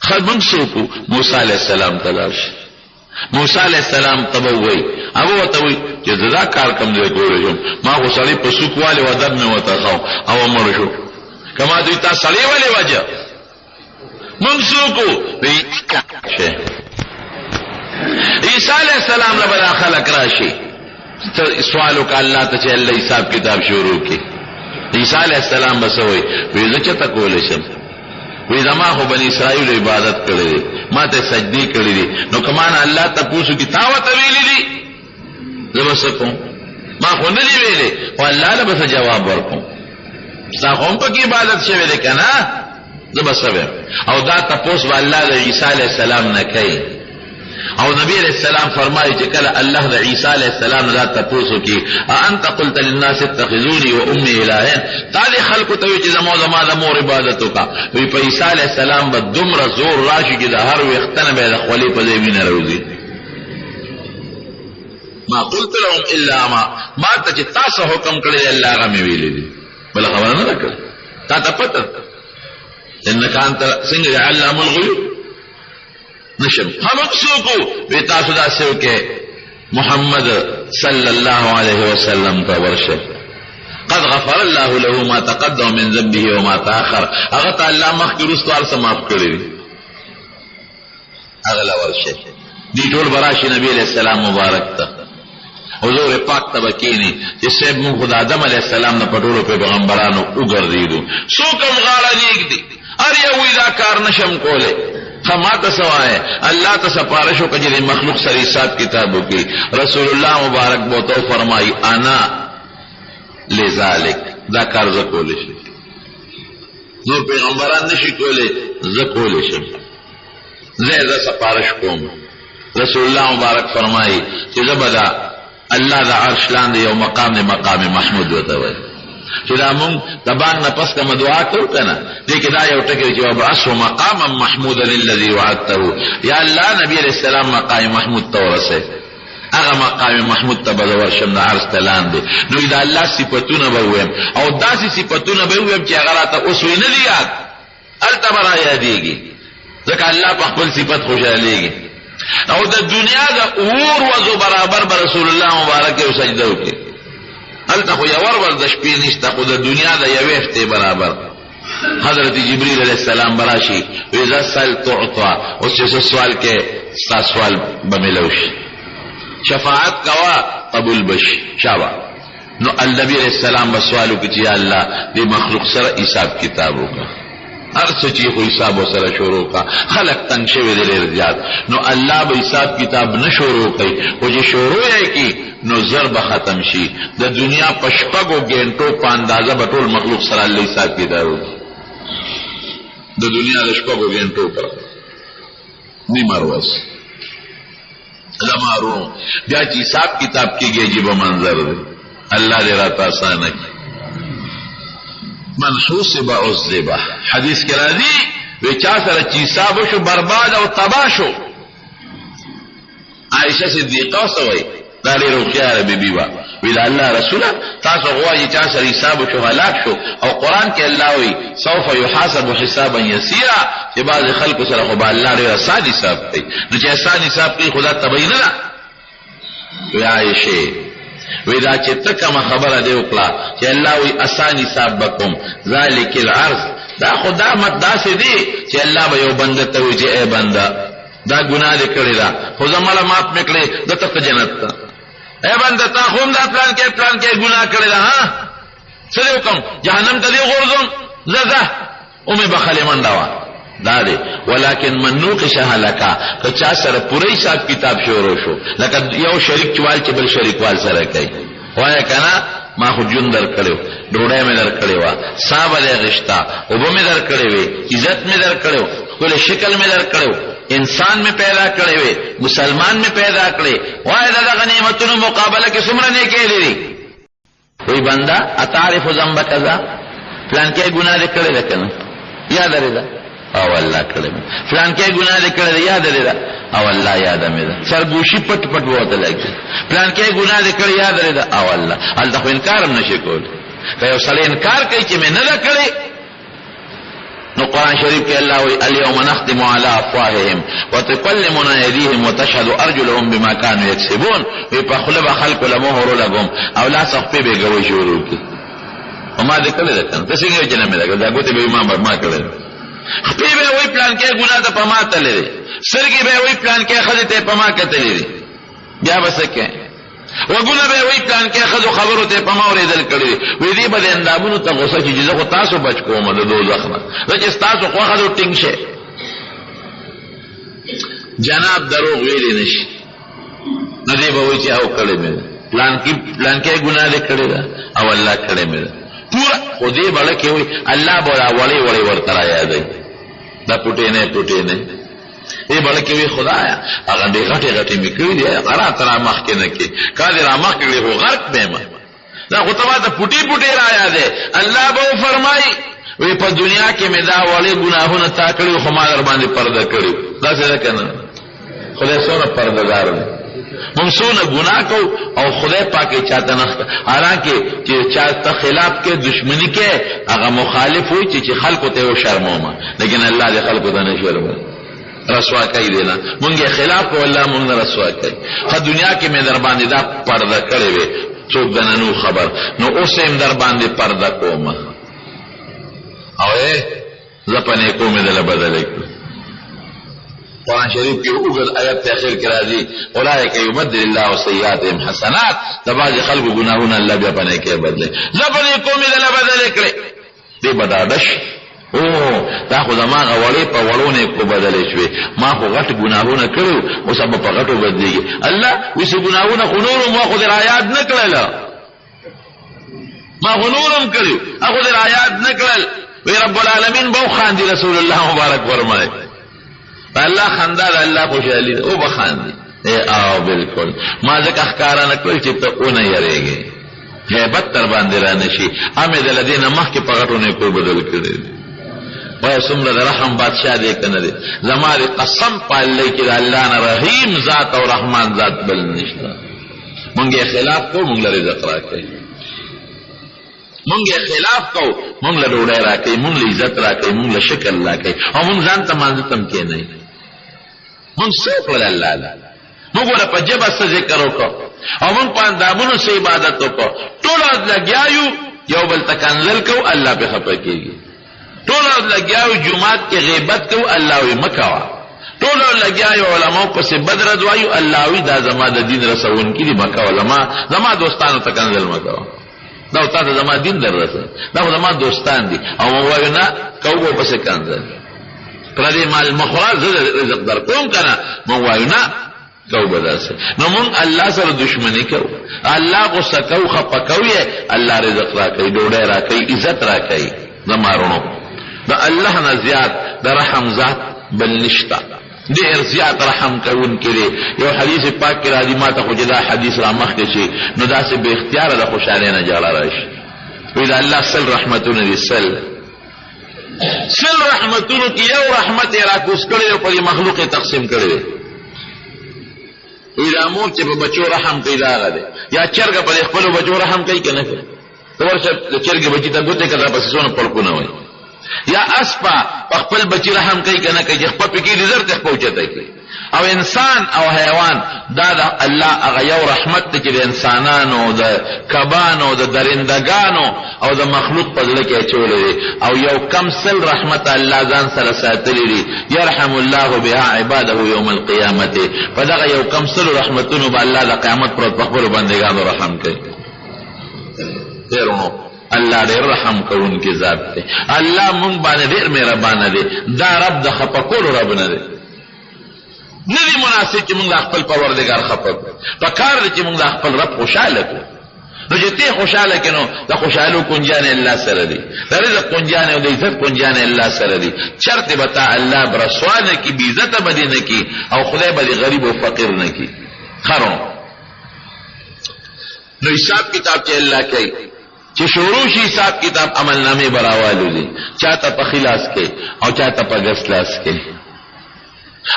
خدمت سوکو موسی علیه السلام تلاش موسی علیہ السلام تبوی ابو وتوی چې زدا کار کم دی کولې ما خو سړی په سوق والے ودب مې وته خو او مر شو کما دوی تا سړی والے وجه منسوکو عیسی علیہ السلام له بل خلق راشي سوالو کا الله ته چې الله حساب کتاب شروع کی عیسی علیہ السلام بسوي وی زه چته کولې شم وی زما خو بنی اسرائیل عبادت کړي ما ته سجدي کړي دي نو کمان الله تاسو کی دعوت ویلې دي زبسکو ما خو نه دی ویلې او الله له بس جواب ورکوم تاسو هم په عبادت شوی دی کنه زبسوي او دا تاسو الله د عیسی علی السلام نه کوي او نبی علیہ السلام فرمایي چې کله الله د عیسی علیہ السلام لا تاسو کی انت قلت للناس اتخذوني وامي الهين تعالی خلق ته چې زما د مور عبادت وکا وی په عیسی علیہ السلام به دومره زور راشي چې د هر وختنه به د خولي په ځای وینه راوځي ما قلت لهم الا ما ته چې تاسو حکم کړی الله هغه مې ویلې دي بل خبره نه کړ تا ته پته انک انت څنګه علام الغیوب نشم خلق سوکو وی تاسو دا سیو کہ محمد صلی اللہ علیہ وسلم کا ورشے قد غفر اللہ له ما تقدم من ذنبه وما تاخر اغتا اللہ مخ کی رستوار سے معاف کری اغلا ورشے دی ټول براشی نبی علیہ السلام مبارک تا حضور پاک تبکینی جس سے من خدا آدم علیہ السلام نا پٹولو پہ پیغمبرانو اگر دیدو سوکم غالا نیک دی ار یوی دا کار نشم کولے خما تسوائے اللہ تسپارشو کجر مخلوق سری سات کتابوں کی رسول اللہ مبارک بوتو فرمائی انا لذالک دا کار زکولے شی نور پیغمبران نشی کولے زکولے شی زیدہ سپارش کوم رسول اللہ مبارک فرمائی کہ زبدا اللہ دا عرش لاندے یو مقام دے مقام محمود وتوئے چې دا مونږ د بان نه پس کوم دعا کوو کنه دې کې دا یو ټکی چې وبعثه مقاما محمودا الذي وعدته یا الله نبی علیہ السلام مقام محمود ته ورسه هغه مقام محمود ته به ورشم د عرش تلان دي نو دا الله صفاتونه به ویم او داسې صفاتونه به ویم چې هغه راته اوس ویني دي یاد التبرا یادېږي ځکه الله په خپل صفات خوشالېږي او د دنیا د اور وزو برابر به رسول الله مبارک یو سجده وکړي هلته خو یو ور د شپې نشته خو د دنیا د یوې هفتې برابر حضرت جبریل علیہ السلام براشي اذا سأل تعطى اوس چې سوال کې ستا سوال به ملو شي شفاعت کوا قبول بشي شابه نو النبی علیہ السلام به سوال وکړي چې یا الله دې مخلوق سره حساب کتاب وکړه هر څه چې خو حساب سره شروع کا خلق تنگ شوی دی ډېر زیات نو الله به حساب کتاب نه شروع کوي او چې شروع یې کی نو ضرب ختم شي د دنیا پشپغو ګنټو په اندازه به ټول مخلوق سره الله حساب کتاب د دنیا د شپغو ګنټو پر نیمه ورځ زمارو بیا چې حساب کتاب کېږي عجیب منظر دی الله دې راته آسانه کړي من حوسب عذب حدیث کې راځي وی چا سره چې حساب شو برباد او تباہ شو عائشہ صدیقہ سوئی دا ډېره هوښیاره بیبي وه. وی د الله رسوله تاسو غواړئ چا سره حساب وشو هلاک شو او قرآن کې الله وی سوف یحاسب حسابا یسیرا چې بعضې خلکو سره خو به الله ډېر اسان حساب کوي. نو چې اسان حساب کوي خو دا طبیعي نه ده. وی عایشې وی دا چې ته کومه خبره دې وکړه چې الله وی اسان حساب به کوم ذلک العرض دا خو دا مت داسې دی چې الله به یو بنده ته وی چې ای بنده دا ګناه دې کړې ده خو زه مړه معاف مې کړې ده ته جنت ته. ای بنده تا خو هم دا پلان کې ګناه کړې ده ها څه دې وکړم جهنم ته دې غورځم زه او مې بخلې منډه وه دا دی. ولیکن من نوقش هلکا که چا سره پوره حساب کتاب شروع شو لکه یو شریک چوال چې بل شریک وال سره کوي وایه که نه ما خو جون در کړی ډوډۍ مې در کړې وه سا به دې غشته اوبه مې در کړې وې عزت مې در کړی ښکلی شکل مې در کړی انسان میں پیدا کرے ہوئے مسلمان میں پیدا کرے وائد دغه نعمتونو مقابله کې څومره نیکي لري. کوئی بندہ اتعرف ذنب کذا فلان کې ګناه دې کړی ده کنه یاد لري دا او الله کړی فلان کې ګناه دې کړی ده یاد لري دا او الله یاد مې ده سرګوشي پټ پټ وته لګي فلان کې ګناه دې کړی یاد لري دا او الله ال دغه انکار هم نشي کول. که یو سړی انکار کوي چې مې نه ده کړی نو قرآن شریف کې الله وی اليوم نختم على افواههم وتكلمنا ايديهم وتشهد ارجلهم بما كانوا يكسبون. وی په خله به خلق له مهر لګم او لا صفې به غوي شروع کی او ما دې کړل ده ته څنګه چې نه مې دا غوته به ما کړل خپې به وی پلان کې ګناه ته پما تلې سرګي به وی پلان کې خځه ته پما کتلې بیا وسکه وګونه به وی پلان کې خځو خبرو ته پما اورېدل کړي وی دې به اندامونو ته غوسه چې جزه خو تاسو بچ کوم د دوزخ نه چې تاسو خو خځو ټینګ شه جناب دروغ ویلې نشي نو دې به وی چې او کړي مې پلان کې ګناه دې کړي او الله کړي مې پورا خو دې بل کې وی الله بولا وړي ورته را یادې دا پټې نه ای بلکې وی خدایا هغه دې غټي مې کړې دي غره تر مخ کې نه کې کله را مخ کې هو غرق به ما دا خو ته پټي را یادې الله به فرمایي وی په دنیا کې مې دا وړي ګناهونه تا کړو خو ما در باندې پرده کړو دا څه کنه خدای سره پردهدار دی موږ څونه ګناه کو او خدای پاک چاته نه حالانکه چې چاته خلاف کې دشمنی کې هغه مخالف وي چې خلکو ته و شرمومه لیکن الله دې خلکو ته نه شرموي رسوا کوي دینا مونږه خلاف کو الله مونږ رسوا کوي. په دنیا کې مې در باندې دا پرده کړې وې څوک دنه خبر نو اوس هم در باندې پرده کوم او زپنه کوم دل بدل کړ. قرآن شریف کې وګور آیت ته اخر کې راځي اولئک یبدل الله سیئاتهم حسنات د بعض خلکو ګناهونه الله بیا پنه کې بدله زپنه کوم دل بدل کړ دې بدادش او دا خو زماغه وړې په وړونه کو بدلې شوې ما خو غټ ګناهونه کړو او سبب په غټو بدلېږي الله وسې ګناهونه خو نور ما خو در آیات نه کړل ما خو نورم کړو هغه در آیات نه کړل وی رب العالمین بو خاندي رسول الله مبارک فرمایي الله خندار الله خوشالي او بخاندي او بالکل ما ځکه ښکارا نه کړل چې ته اونې یریږي hebat تر باندې را نشي امه د لدینه مخ کې په غټونه کو بدل کړي وای سمره رحم بادشاہ دې کنه دې زماره قسم پاللې کې الله نه رحیم ذات او رحمان ذات بل نشته مونږه خلاف کو مونږ لري رزق راکړي مونږه خلاف کو مونږ له ډوډۍ راکړي مونږ له عزت راکړي مونږ له شکل راکړي او مونږ ځان ته مانځ تم کې نه مونږ څوک له الله مونږ له پجبه ذکر وکړو او مونږ په اندامونو سي عبادت وکړو ټول لګیاو یو بل تکنزل کو الله به خپه کیږي ټول لګیاو جمعات کې غیبت کو الله وي مکوا ټول لګیاو علماء پس بدر دوایو الله وي دا زما د دین رسون کې دي مکوا علماء زما دوستانو تکنزل مکوا دا تاسو زما دین درسه دا زما دوستان دي او وایو نه کوو پس کنزل پر دې مال مخراج رزق در کوم کنه مو وایو نه کو بداسه نو مون الله سره دشمنی کو الله غصه کو خپکوي الله رزق راکړي ډوډۍ راکړي عزت راکړي زمارونو دا الله نه زیات دا رحم ذات بل نشتا ډیر زیات رحم کوون کړي یو حدیث پاک کې راځي ما ته خو دا حدیث را مخکې شي نو دا سه به اختیار د خوشاله نه جوړا راشي وی دا الله سل رحمتونه دي سل رحمتونه کې یو رحمت را کوس کړي او په مخلوق تقسیم کړي دا مور چې په بچو رحم کوي دا هغه دی. یا چرګه په خپلو بچو رحم کوي که نه کوي؟ ته ورشه د چرګې بچي ته ګوتې که درپسې څونه پړکونه وایي. یا اسپه په خپل بچي رحم کوي که نه کوي چې خپه پې کېږي زر ته خپه اوچتی کوي. او انسان او حیوان دا د الله هغه یو رحمت دی چې د انسانانو د کبانو د درندګانو او د مخلوق په زړه کې اچولی دی او یو کم سل رحمت الله ځان سره ساتلی دی. یرحم الله بها عباده یوم القیامت. په دغه یو کم سلو رحمتونو به الله د قیامت پر ورځ په خپلو بندګانو رحم کوي. خیرونو الله ډېر رحم کوونکی ذات دی. الله مونږ باندې ډېر مهربانه دی. دا رب د خفه کولو رب نه دی. نه دی مناسب چې مونږ خپل پروردګار خفه کړو. پکار دی چې مونږ خپل رب خوشاله کړو. نو چې ته خوشاله کې نو د خوشحالو کنجانې الله سره دی، د رزق کنجانې او د عزت کنجانې الله سره دی. چرته به تا الله برسوا نه کي، بېعزته به دې نه کي او خدای به دې غریب او فقیر نه کي. خرو نو حساب کتاب چې الله کوي چې شروع شي حساب کتاب عملنامې به راوالو دي. چاته په خلاص کې او چاته په ګس لاس کې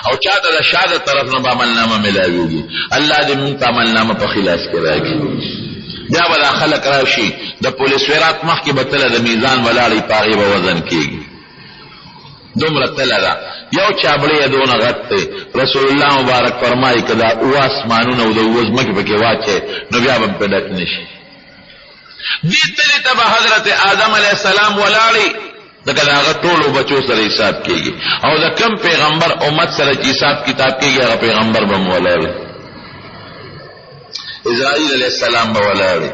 او چاته د شاده طرف نه به عملنامه ملاویږي. الله دې مونږ ته عملنامه په خلاص کې راکړي. بیا به دا خلک راشي د پولیس ویرات مخکې به تله د میزان ولاړی په هغې به وزن کېږي. دومره تله ده. یو چابړی یې دونه غټ دی. رسول الله مبارک فرمایي که دا اوه اسمانونه او د اوه ځمکې پکې واچوې نو بیا به پې ډک نه شي. دې تلې ته به حضرت آدم علیه السلام ولاړی ځکه د هغه ټولو بچو سره حساب کېږي او د کم پیغمبر امت سره چې حساب کتاب کېږي هغه پیغمبر به م ولاړی. اسرائیل علیہ السلام بولاړي،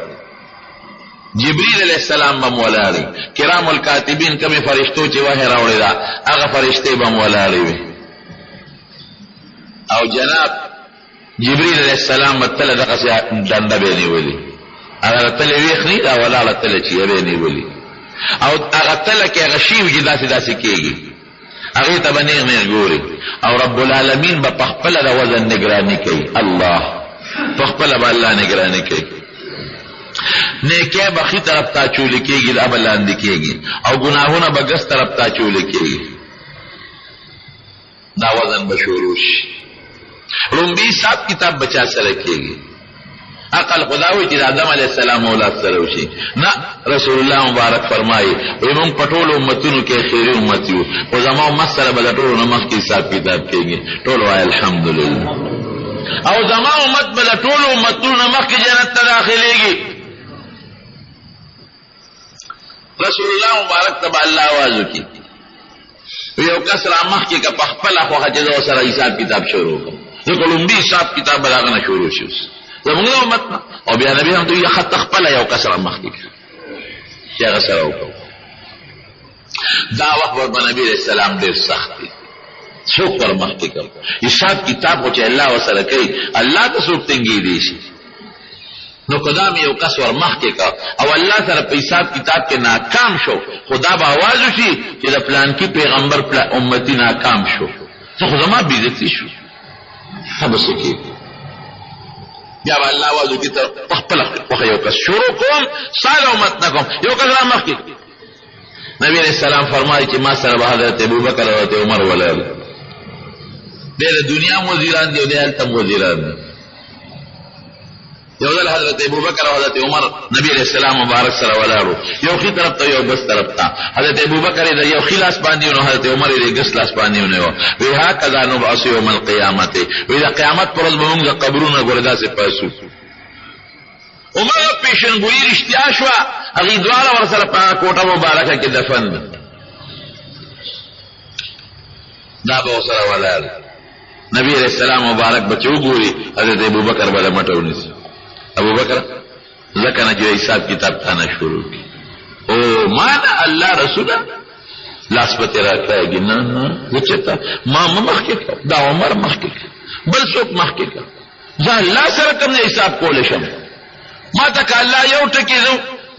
جبريل علیہ السلام بولاړي، کرام الکاتبین کمی فرشتو چې وحی راوړي دا هغه فرشتي بولاړي وي. او جناب جبريل علیہ السلام متل دغه دنده به نیولي. هغه تل ویخ نه دا ولاړه تل چې به نیولي او هغه تل کې هغه شی وي داسې داسې کېږي هغه ته باندې نه ګوري او رب العالمین به خپل د وزن نگرانی کوي. الله فخپل به الله نگرانی کوي. نیکه به خی طرف ته چولې کېږي دا به لاندې کېږي او ګناهونه به ګس طرف ته چولې کېږي. دا وزن به شروع شي. لومبي حساب کتاب بچا سره کېږي. عقل خداوي چې د آدم علیه السلام اولاد سره وشي نه. رسول الله مبارک فرمایي وایي موږ په ټولو امتونو کې خیري امت یو خو زما امت سره به د ټولو نه مخکې حساب کتاب کېږي. ټول وایي الحمدلله. او زما امت به د ټولو امتونو مخکې جنت ته داخلېږي. رسول الله مبارک ته به الله آواز وکړي یو کس را مخکې که په خپله خوښه چې زه ورسره حساب کتاب شروع کړم ځکه لومړي حساب کتاب به د هغه نه شروع شي زمونږ د امت نه. او بیا نبي هم ته وایي خط خپله یو کس را مخکې کړه چې هغه سره وکړو. دا وخت به نبي علیه السلام ډېر سخت دی. څوک ور مخکې کړ حساب کتاب خو چې الله ورسره کوي الله ته څوک تنګېدی شي. نو قدام یو کس ور مخکې کړ او الله سره په حساب کتاب کې ناکام شو خدا به آواز وشي چې د پلانکي پیغمبر امتي ناکام شو نو خو زما بېعزتي شو. ښه به څه کېږي. بیا به الله آواز وکړي ته په خپله خوښه یو کس شروع کوم ستا د امت نه کوم یو کس را مخکې. نبي علیه السلام فرمایي چې ما سره به حضرت ابوبکر او حضرت عمر ولاړ. دی د دنیا وزیران دی او دی هلته وزیران دی. یو ځل حضرت ابوبکر او حضرت عمر نبی علیہ السلام مبارک سره ولاړو یو خي طرف ته یو بس طرف ته. حضرت ابوبکر د یو خي لاس باندې ونیو حضرت عمر د ګس لاس باندې ونیو. وی هکذا نبعث یوم القیامت. وی د قیامت پر ورځ به موږ د قبرونه ګوره داسې پاسو. عمر پیشنګویي رښتیا شوه هغې دواړه ورسره په کوټه مبارکه کې دفن ده. دا به ورسره ولاړ. نبی علیہ السلام مبارک بچ وګوري حضرت ابوبکر به مټه ونیسي. ابوبکر ځکه نه چې حساب کتاب تا نه شروع کړي. او ما نه الله رسوله لاس به تې راکړېږي. نه نه زه چېرته ما مخکې کړه دا عمر مخکې کړه بل څوک مخکې کړه. زه الله سره کوم نه حساب کولی شم. ما ته که الله یو ټکي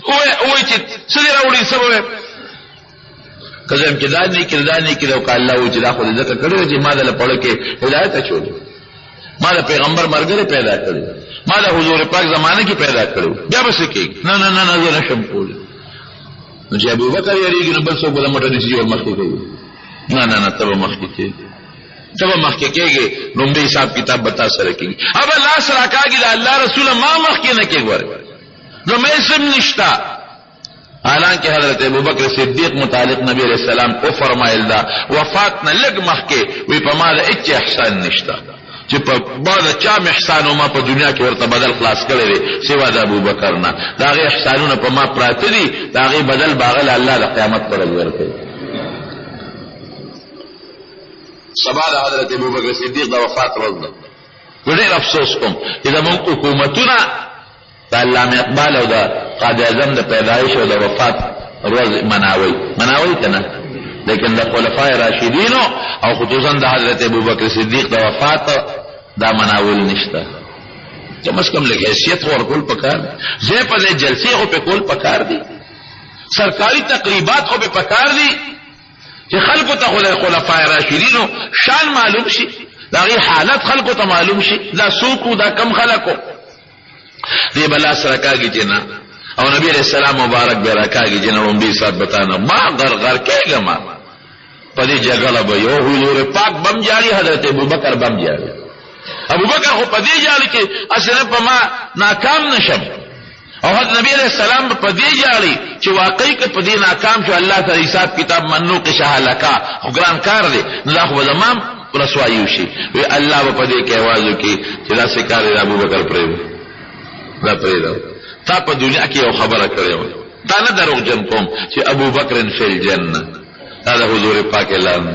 ووایي چې څه دې راوړي څه به ووایم که زه یم چې دا نه کړي دا نه کړي او که الله ووایي چې دا خو دې ځکه کړی و چې ما د لپړه کې هدایت اچولی ما د پیغمبر ملګری پیدا کړی ما د حضور پاک زمانه کې پیدا کړو بیا به څه کېږي. نه نه نه نه زه نشم کولی. نو چې ابوبکر یېرېږي نو بل څوک به د مټه نیسي ور مخکې کوي. نه نه نه ته به مخکې کېږي. ته به مخکې کېږې لومړی حساب کتاب به تا سره کېږي ابه لاس راکاږي د الله رسوله ما مخکې نه کې ګورې زما اسم نشته حالانکه حضرت ابوبکر صدیق متعلق نبی علیہ السلام او فرمایل دا وفات نه لږ مخکې وی په ما د هیڅ احسان نشته چې په بعد چا احسان او ما په دنیا کې ورته بدل خلاص کړی دی سوا د ابوبکر نه دا غي احسانونه په ما پراته دي دا غي بدل باغل الله د قیامت پر ورځ ورکړي سبا د حضرت ابوبکر صدیق د وفات ورځ ده ډېر افسوس کوم چې زموږ حکومتونه د علامه اقبال او د قائد اعظم د پیدایش او د وفات ورځ مناوي کنه لیکن د خلفای راشدین او خصوصا د حضرت ابوبکر صدیق د وفات دا مناول نشته کم از کم لږ حیثیت ورکول پکار دي زه په دې جلسې خو په کول پکار دي سرکاري تقریبات خو په پکار دي چې خلکو ته خلفای راشدین شان معلوم شي دا غي حالت خلکو ته معلوم شي دا سوق دا کم خلکو دی بلا سرکاږي جنا او نبی علیہ السلام مبارک به راکاږي جنا لومبي سات بتانا ما غرغر کېګم پدې جګړه به یو حضور پاک بم جاری حضرت ابوبکر بم جاری ابوبکر خو پدې جاری کې اصله په ما ناکام نشم او حضرت نبی علیہ السلام په دې جاری چې واقعي کې پدې ناکام شو الله تعالی حساب کتاب منو کې شهالکا حکران کار دي الله خو زمام رسوایو شي وی الله په دې کې आवाज وکي چې دا سکار ابوبکر پرې دا پریدا تا په دنیا کې یو خبره کړې و دا نه دروغجن کوم چې ابوبکر فی الجنه دا د حضور پاک اعلان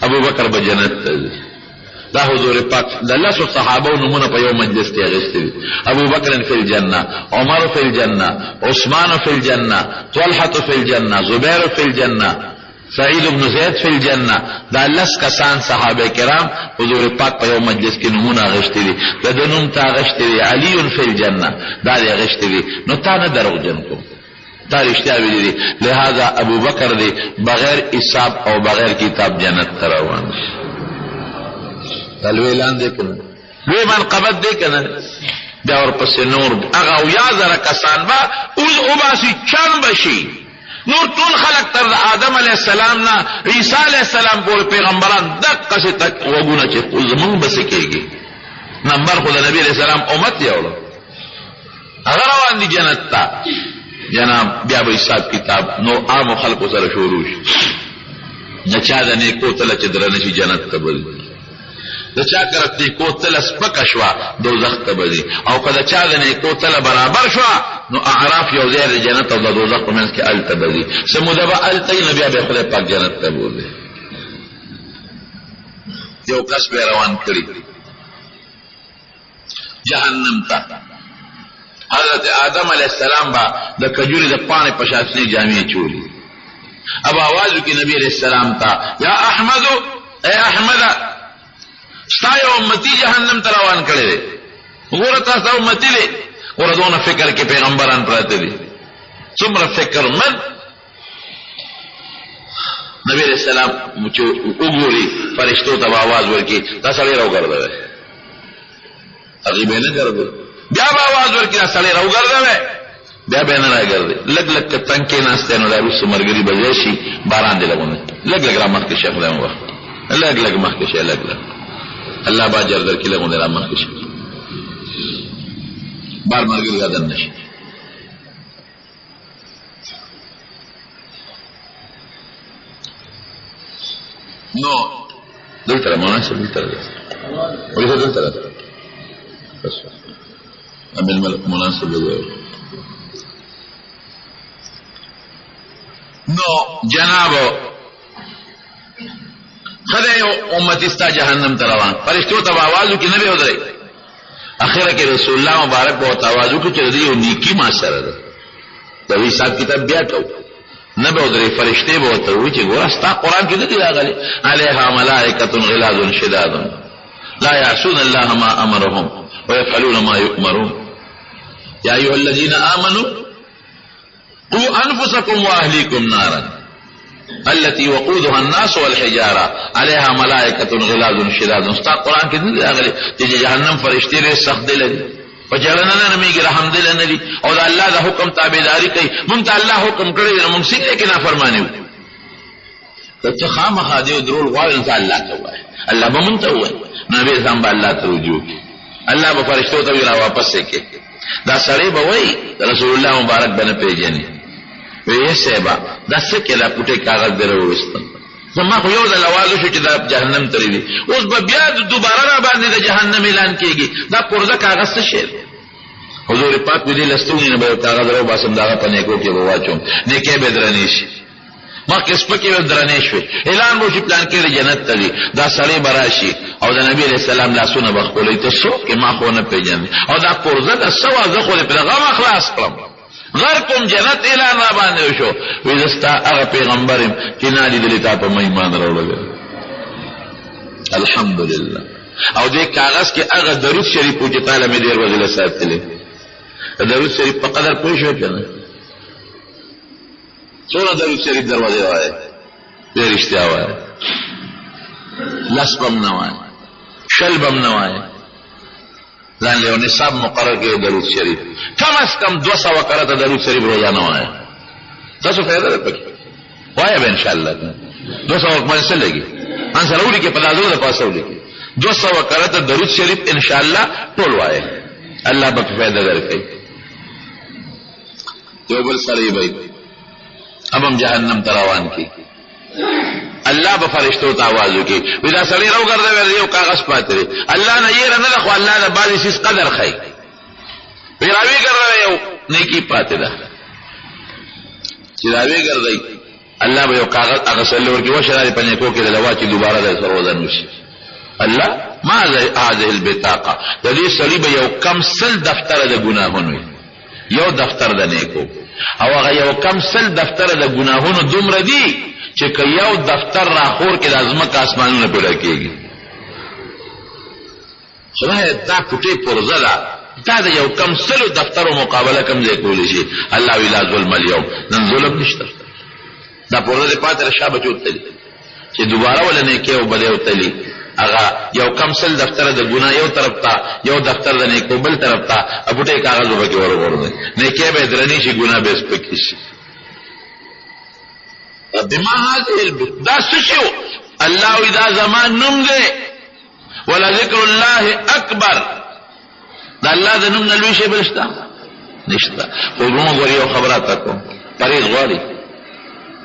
ابوبکر به جنت ته دا حضور پاک د الله سو صحابه نمونه په یو مجلس کې اغستې ابوبکر فی الجنه عمر فی الجنه عثمان فی الجنه طلحه فی الجنه زبیر فی الجنه سعید بن زید فی الجنه دا لس کسان صحابه کرام حضور پاک په یو مجلس کې نمونه غشتي دي د نوم تا غشتي دي علی فی الجنه دا یې غشتي دي نو تا نه دروغجن کو تا رښتیا ویلي دي لہذا ابوبکر دی بغیر حساب او بغیر کتاب جنت ته روان دلوی اعلان دی کنه لوی منقبت دی کنه بیا ورپسې نور هغه او یا زره کسان با او باسی چن بشي نور ټول خلق تر آدم علیہ السلام نا عیسی علیہ السلام پورې پیغمبران دقه څه تک وګونه چې زمون بس کېږي نمبر خو د نبی علیہ السلام امت یو هغه روان دي جنت ته جناب بیا به حساب کتاب نو عام خلق سره شروع شي د چا د نیکو تل چې درنه شي جنت ته بل د چا کرتی کو تل سپک شوا دوزخ ته بل او کله چا د نیکو تل برابر شوا نو اعراف یو ځای د جنت او د دوزخ په منځ کې ال ته بل سمودبه ال ته نبی به خدای پاک جنت ته بوله یو کس به روان کړی جهنم ته حضرت آدم علیہ السلام با د کجوري د پانه پشاسنی جامې چولی اب आवाज کی نبی علیہ السلام تا یا احمد اے احمد ستایو امتی جهنم ته روان کړي وګوره تاسو امتی دي ورته فکر کې پیغمبران پراته دي څومره فکر من نبی علیہ السلام وګوري فرشتو ته आवाज ورکي تاسو لري راوګرځي غیبه نه ګرځي بیا به आवाज ورکړي سړی راوګرځوي بیا به نه راګرځي لګ لګ تنګ کې ناشته نو دارو سمرګری بځای شي باران دی لګونه لګ لګ را مخ کې شیخ دایم وخت لګ لګ مخ کې شي لګ لګ الله باجر در کې لګونه را مخ کې شي بار مرګي غدن نشي نو دلته مناسب دلته ولې دلته بس امل مناسب دی نو جناب خدای امتی ستا جهنم ته روان فرشتو ته आवाज کی نه به ودرې اخره کې رسول الله مبارک په आवाज کو چې دې یو نیکی ما سره ده د حساب کتاب بیا کو نه به ودرې فرشته به وته و چې ګور استا قران کې دې راغلي علیها ملائکه غلاظ شداد لا يعصون الله ما امرهم ويفعلون ما يؤمرون يا أيها الذين آمنوا قوا أنفسكم وأهليكم نارا التي وقودها الناس والحجارة عليها ملائكة غلاظ شداد استاد قرآن کې دې راغلي چې جهنم فرشتي لري سخت دي لري فجرنا نمیږي رحم دل نه دي او الله دا حکم تابعداري کوي مونږ ته الله حکم کړی نو مونږ څنګه کې نافرمانی ته چې خامخا دې درول غواړي نو الله ته ووایه، الله به مونږ ته ووایي، نبي اسلام به الله ته رجوع کړي، الله به فرشتو ته را واپس کړي. دا سړی به وایي رسول الله مبارک به نه پیژني، وی صاحبه دا څه کې دا پټې کاغذ دې راوستل، زما خو یو ځل اواز وشو چې دا جهنم ته دی، اوس به بیا دوباره را باندې د جهنم اعلان کېږي. دا پرده کاغذ څه شی دی؟ حضور پاک دې لستونی نه به کاغذ راو باسم دغه په نیکو کې به واچوم، نیکې به درنې شي، مخکې سپکې به درنې شوې، اعلان به وشي پلان کې د جنت ته دی. دا سړی به راشي او د نبي علیه السلام لاسونه به ښکلوي، ته څوک یې؟ ما خو نه پېژنې. او دا پرده ده څه وه، زه خو دې پرې غم خلاص کړم، غر کوم جنت اعلان را باندې وشو. وی زه ستا هغه پیغمبر یم چې نه لیدلې تا په ما ایمان راوړلی. الحمدلله. او دې کاغذ کې هغه درود شریف و چې تعالی مې ډېر وځله ساتلی. درود شریف په قدر پوه شوې که نه؟ څومره درود شریف دروازې وایې؟ ډېر رښتیا وایې، لس به م نه وایې، شل به م نه وایې، ځان له یو نصاب مقرر کړي درود شریف کم از کم 200 کرته درود شریف روزانه وایه. تاسو فایده ده پکې وایه به انشاءالله 200 باندې څه لګي ان سره ولیکي په لازم ده پاسه ولیکي 200 کرته درود شریف انشاءالله ټول وایه، الله به فایده درکړي. یو بل سړی به اب هم جهنم ته روان کړي، الله به فرشتو ته आवाज وکړي، وی دا سړی راوګرځوي یو کاغذ پاتې دی، الله نه یې نه خو الله د بعضې سیس قدر ښایي، وی راوګرځوي یو نیکي پاتې ده چې راوګرځوي، الله به یو کاغذ هغه سړی ورکړي وشه دا په نیکو کې د واچي دوباره د سر وزن وشي. الله ما هذه البطاقه، د دې سړي به یو کم سل دفتر د ګناهونو، یو دفتر د نیکو، او هغه یو کم سل دفتر د ګناهونو دومره دي چې که یو دفتر راخور کې د ازمکه اسمانونه پیدا کېږي. خدای دا پټې پرزه ده، دا د یو کم سلو دفترو مقابله کم ځای کولی شي. الله وی لا ظلم اليوم، نن ظلم نشته، دا پرزه دې پاتې شا بچو تلي چې دوباره ولا نیکي او بدې وتلي، هغه یو کم سل دفتر د ګناه یو طرف ته، یو دفتر د نیکو بل طرف ته، پټې کاغذ وبکې ورغورځي، نیکي به درنې شي، ګناه به سپکې شي. بما هذه دا سشو الله اذا زمان نوم دے ولا ذکر الله اکبر، دا الله د نوم نه لوی شی بلشتا نشتا. خو موږ غوړیو خبره تکو پرېز غواړي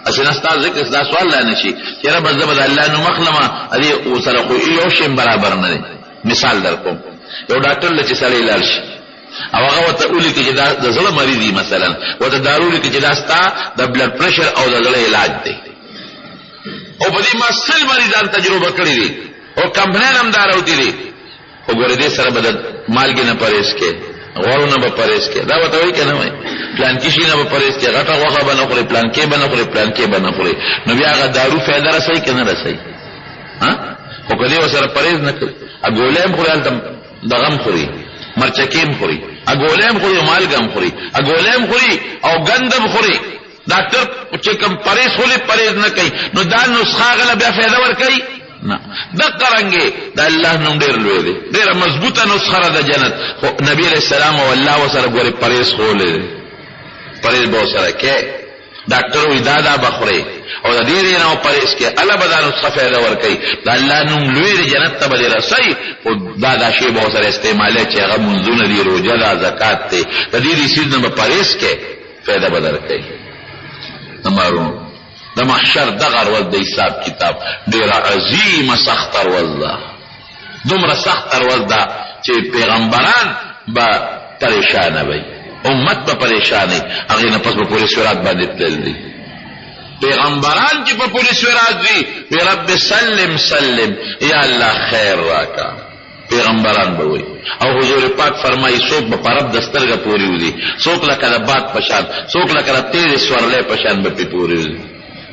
اسنه ستا ذکر دا سوال لا نشي چې رب زبد الله نو مخلمه ادي وسره خو یو شی برابر نه دی. مثال درکوم، یو ډاکټر لچ سړی لاړ شي او هغه وته اولي کې دا د زړه مریضي مثلا وته دارو کې چې دا ستا د بلډ پريشر او د زړه علاج دی، او په دې ما سل مریضان تجربه کړې دي او کمپنیان هم دا راوتی دي، وګوره دې سره به د مالګې نه پرهیز کې، غوړو نه به پرهیز کې، دا ورته وایي که نه وایي پلان کې شي نه به پرهیز کې، غټه غوښه به نه خورې، پلان کې به نه خورې، پلان کې به نه خورې، نو بیا هغه دارو فایده رسوي که نه رسوي؟ خو که دې ورسره پرهیز نه کوي، ګولۍ هم خوري، هلته دغه هم خوري، مرچکې هم خوري، ګولۍ هم خوري، مالګه هم خوري، ګولۍ هم خوري او ګند هم خوري. ډاکټر چې کوم پرهیز خولي پرهیز نه کوي نو دا نسخه هغه بیا فایده ورکوي نه. دقه رنګې د الله نوم ډېر لوی دی، ډېره مضبوطه نسخه ده د جنت. خو نبي علیه السلام او الله ورسره ګورې پرهیز خولی دی، پرهیز به ورسره کوي. ډاکټر وایي دا به خورئ او د دې نه پرهیز کې الله به دا نسخه فایده ورکوي. د الله نوم لوی دی، جنت ته به دې رسوي، خو دا شی به ورسره استعمالوي چې هغه منځونه دي، روژه ده، زکات دی، د دې څیز نه به پرهیز کې فایده به درکوي. نمبرون د محشر دغه ورځ د حساب کتاب ډېره عظیمه سخته ورځ ده، دومره سخته ورځ ده چې پیغمبران به پریشانه وي، امت به پریشانه، هغې نه پس به پولیس ورات باندې تلل دي. پیغمبران چې په پولیس ورات وي وی رب سلم سلم یا الله خیر راکا، پیغمبران به وي. او حضور پاک فرمایي څوک به په رب د سترګه پورې وځي، څوک لکه د باد په شان، څوک لکه د تیزې سورلی په شان به پې پورې وځي.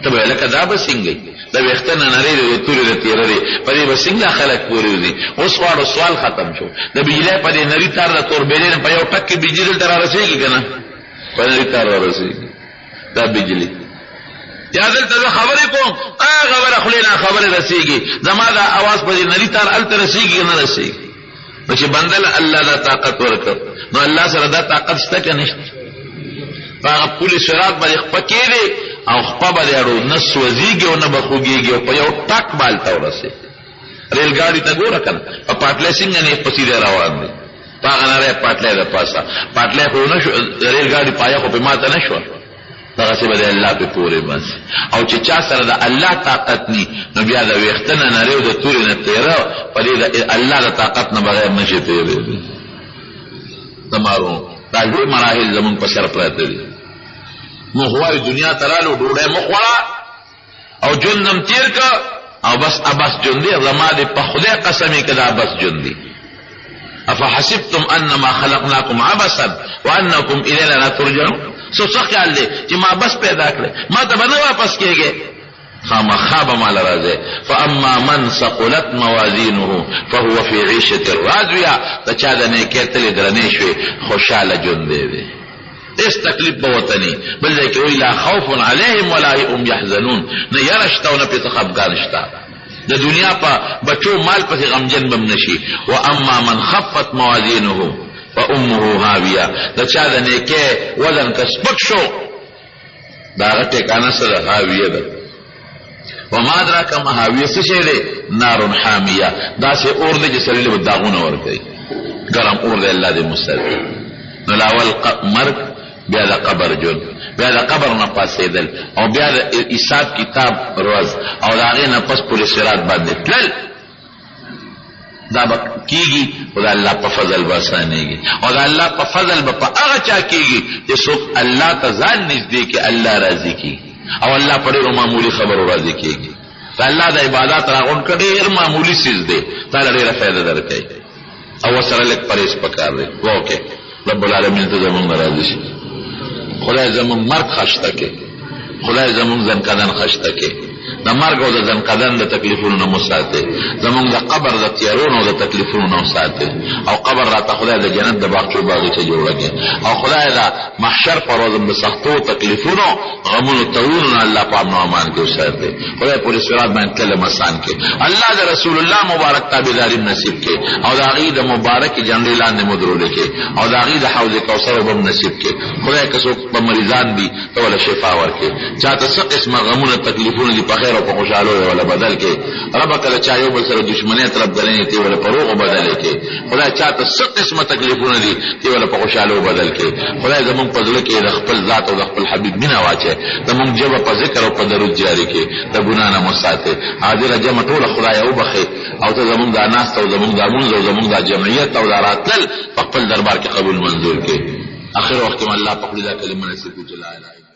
ته به لکه دا به څنګه د ویښته نه نرۍ دی، د تورې د تېره دی، په دې به څنګه خلک پورې وځي. اوس غواړو سوال ختم شو، د بجلۍ په دې نري تار د توربېلې نه په یو ټک کې بجلي دلته را رسېږي که نه؟ په نري تار را رسېږي دا بجلي. یا دلته زه خبرې کوم، خبره خولې نه خبرې رسېږي، زما دا اواز په دې نري تار هلته رسېږي که نه رسېږي؟ نو چې بنده له الله دا طاقت ورکړ نو الله سره دا طاقت شته که نشته؟ په هغه پل صراط باندې خپه کېدې او خپه به دیاړو نه سوځېږي او نه به خوږېږي او په یو ټک بال ته ورسې ریل ګاډي ته ګوره که نه په پاټلی څنګه نه په سیده روان دی په هغه نری پاټلی د پاسه پاټلی خو نه شو ریل ګاډي پایه خو پې ماته نه شوه دغسې به د الله پې پورې بس او چې چا سره د الله طاقت ني نو بیا د ویښته نه نری او د تورې نه تېره په دې د الله د طاقت نه بغیر نه شي تېرېدی زمارو دا ډېر مراحل زمونږ په سر پراته دي موږ غواړو دنیا ته رالو ډوډۍ مه خوړه او ژوند هم تېر که او بس ابس ژوند دی زما دې په خدای قسم یې که دا بس ژوند دی افحسبتم انما خلقناکم عبثا وانکم الینا لا ترجعون څه خیال دی چې ما بس پیدا کړی ما ته به نه واپس کېږې خامخا به ماله راځئ فاما من ثقلت موازینه فهو فی عیشة راضیه د چا د نیکۍ تلې درنې شوې خوشحاله ژوند دی اس تکلیف به ورته ني بل ځای کې وایي لا خوف علیهم ولا هم یحزنون نه یره شته او نه پې څه خفګان شته د دنیا په بچو مال پسې غمجن به هم نشي واما من خفت موازینه فامه هاویه د چا د نیکۍ وزن که سپک شو د هغه ټیکانه څه ده هاویه ده وما ادراک ما هاویه څه شی دی نار حامیه داسې اور دی چې سړي له به داغونه ورکوي ګرم اور دی الله دې مستر نو لاول مرګ بیا د قبر ژوند بیا د قبر نه پاسېدل او بیا د حساب کتاب ورځ او د هغې نه پس پورې صراط باندې تلل دا به کېږي خو د الله په فضل به اسانېږي او د الله په فضل به په هغه چا کېږي چې څوک الله ته ځان نږدې کړي الله راضي کړي او الله په ډېرو معمولي خبرو راضي کېږي د الله د عبادات راغونډ کړه ډېر معمولي څیز دی تا له ډېره فایده درکوي او ورسره لږ پرهیز پکار دی وکې رب العالمین ته زمونږ نه راضي شي خدای زمونږ مرګ خشته کې خدای زمونږ زنکدن خشته کې د مرګ او د زنکدن د تکلیفونو نه مو ساتئ زمونږ د قبر د تیارونو او د تکلیفونو نه ساتئ او قبر راته خدای د جنت د باغچو باغچه جوړه کړي او خدای د محشر پر ورځ د سختو تکلیفونو غمونو تورونو نه الله په امن او امان کې وساتئ خدای پورې صراط باندې کلم آسان کړي الله د رسول الله مبارک تابعداري نصیب کړي او د هغې د مبارک جنډې لاندې مو درولې کړي او د هغې د حوض کوثر به هم نصیب کړي خدای که څوک په مریضان دي ته وله شفا ورکړي چاته څه قسمه غمونه تکلیفونه دي په خیر او په خوشحالو ولا بدل کې رب کله چا یو بل سره دشمنی طرف درنې تی ولا پروغ بدل کې خدای چاته څه قسمه تکلیفونه دي تی ولا په خوشحالو بدل کې خدای زمونږ په زړه کې د خپل ذات او د خپل حبیب مینه واچي زمونږ ژبه په ذکر او په درود جاری کې د ګناه نه مو ساتي حاضره جمع ټوله خدای وبخي او ته زمونږ د ناست او زمونږ د مونځ او زمونږ د جمعیت او د راتلل په خپل دربار کې قبول منظور کې اخر وخت کې الله په خپل کلمه نصیب کړي لا اله الا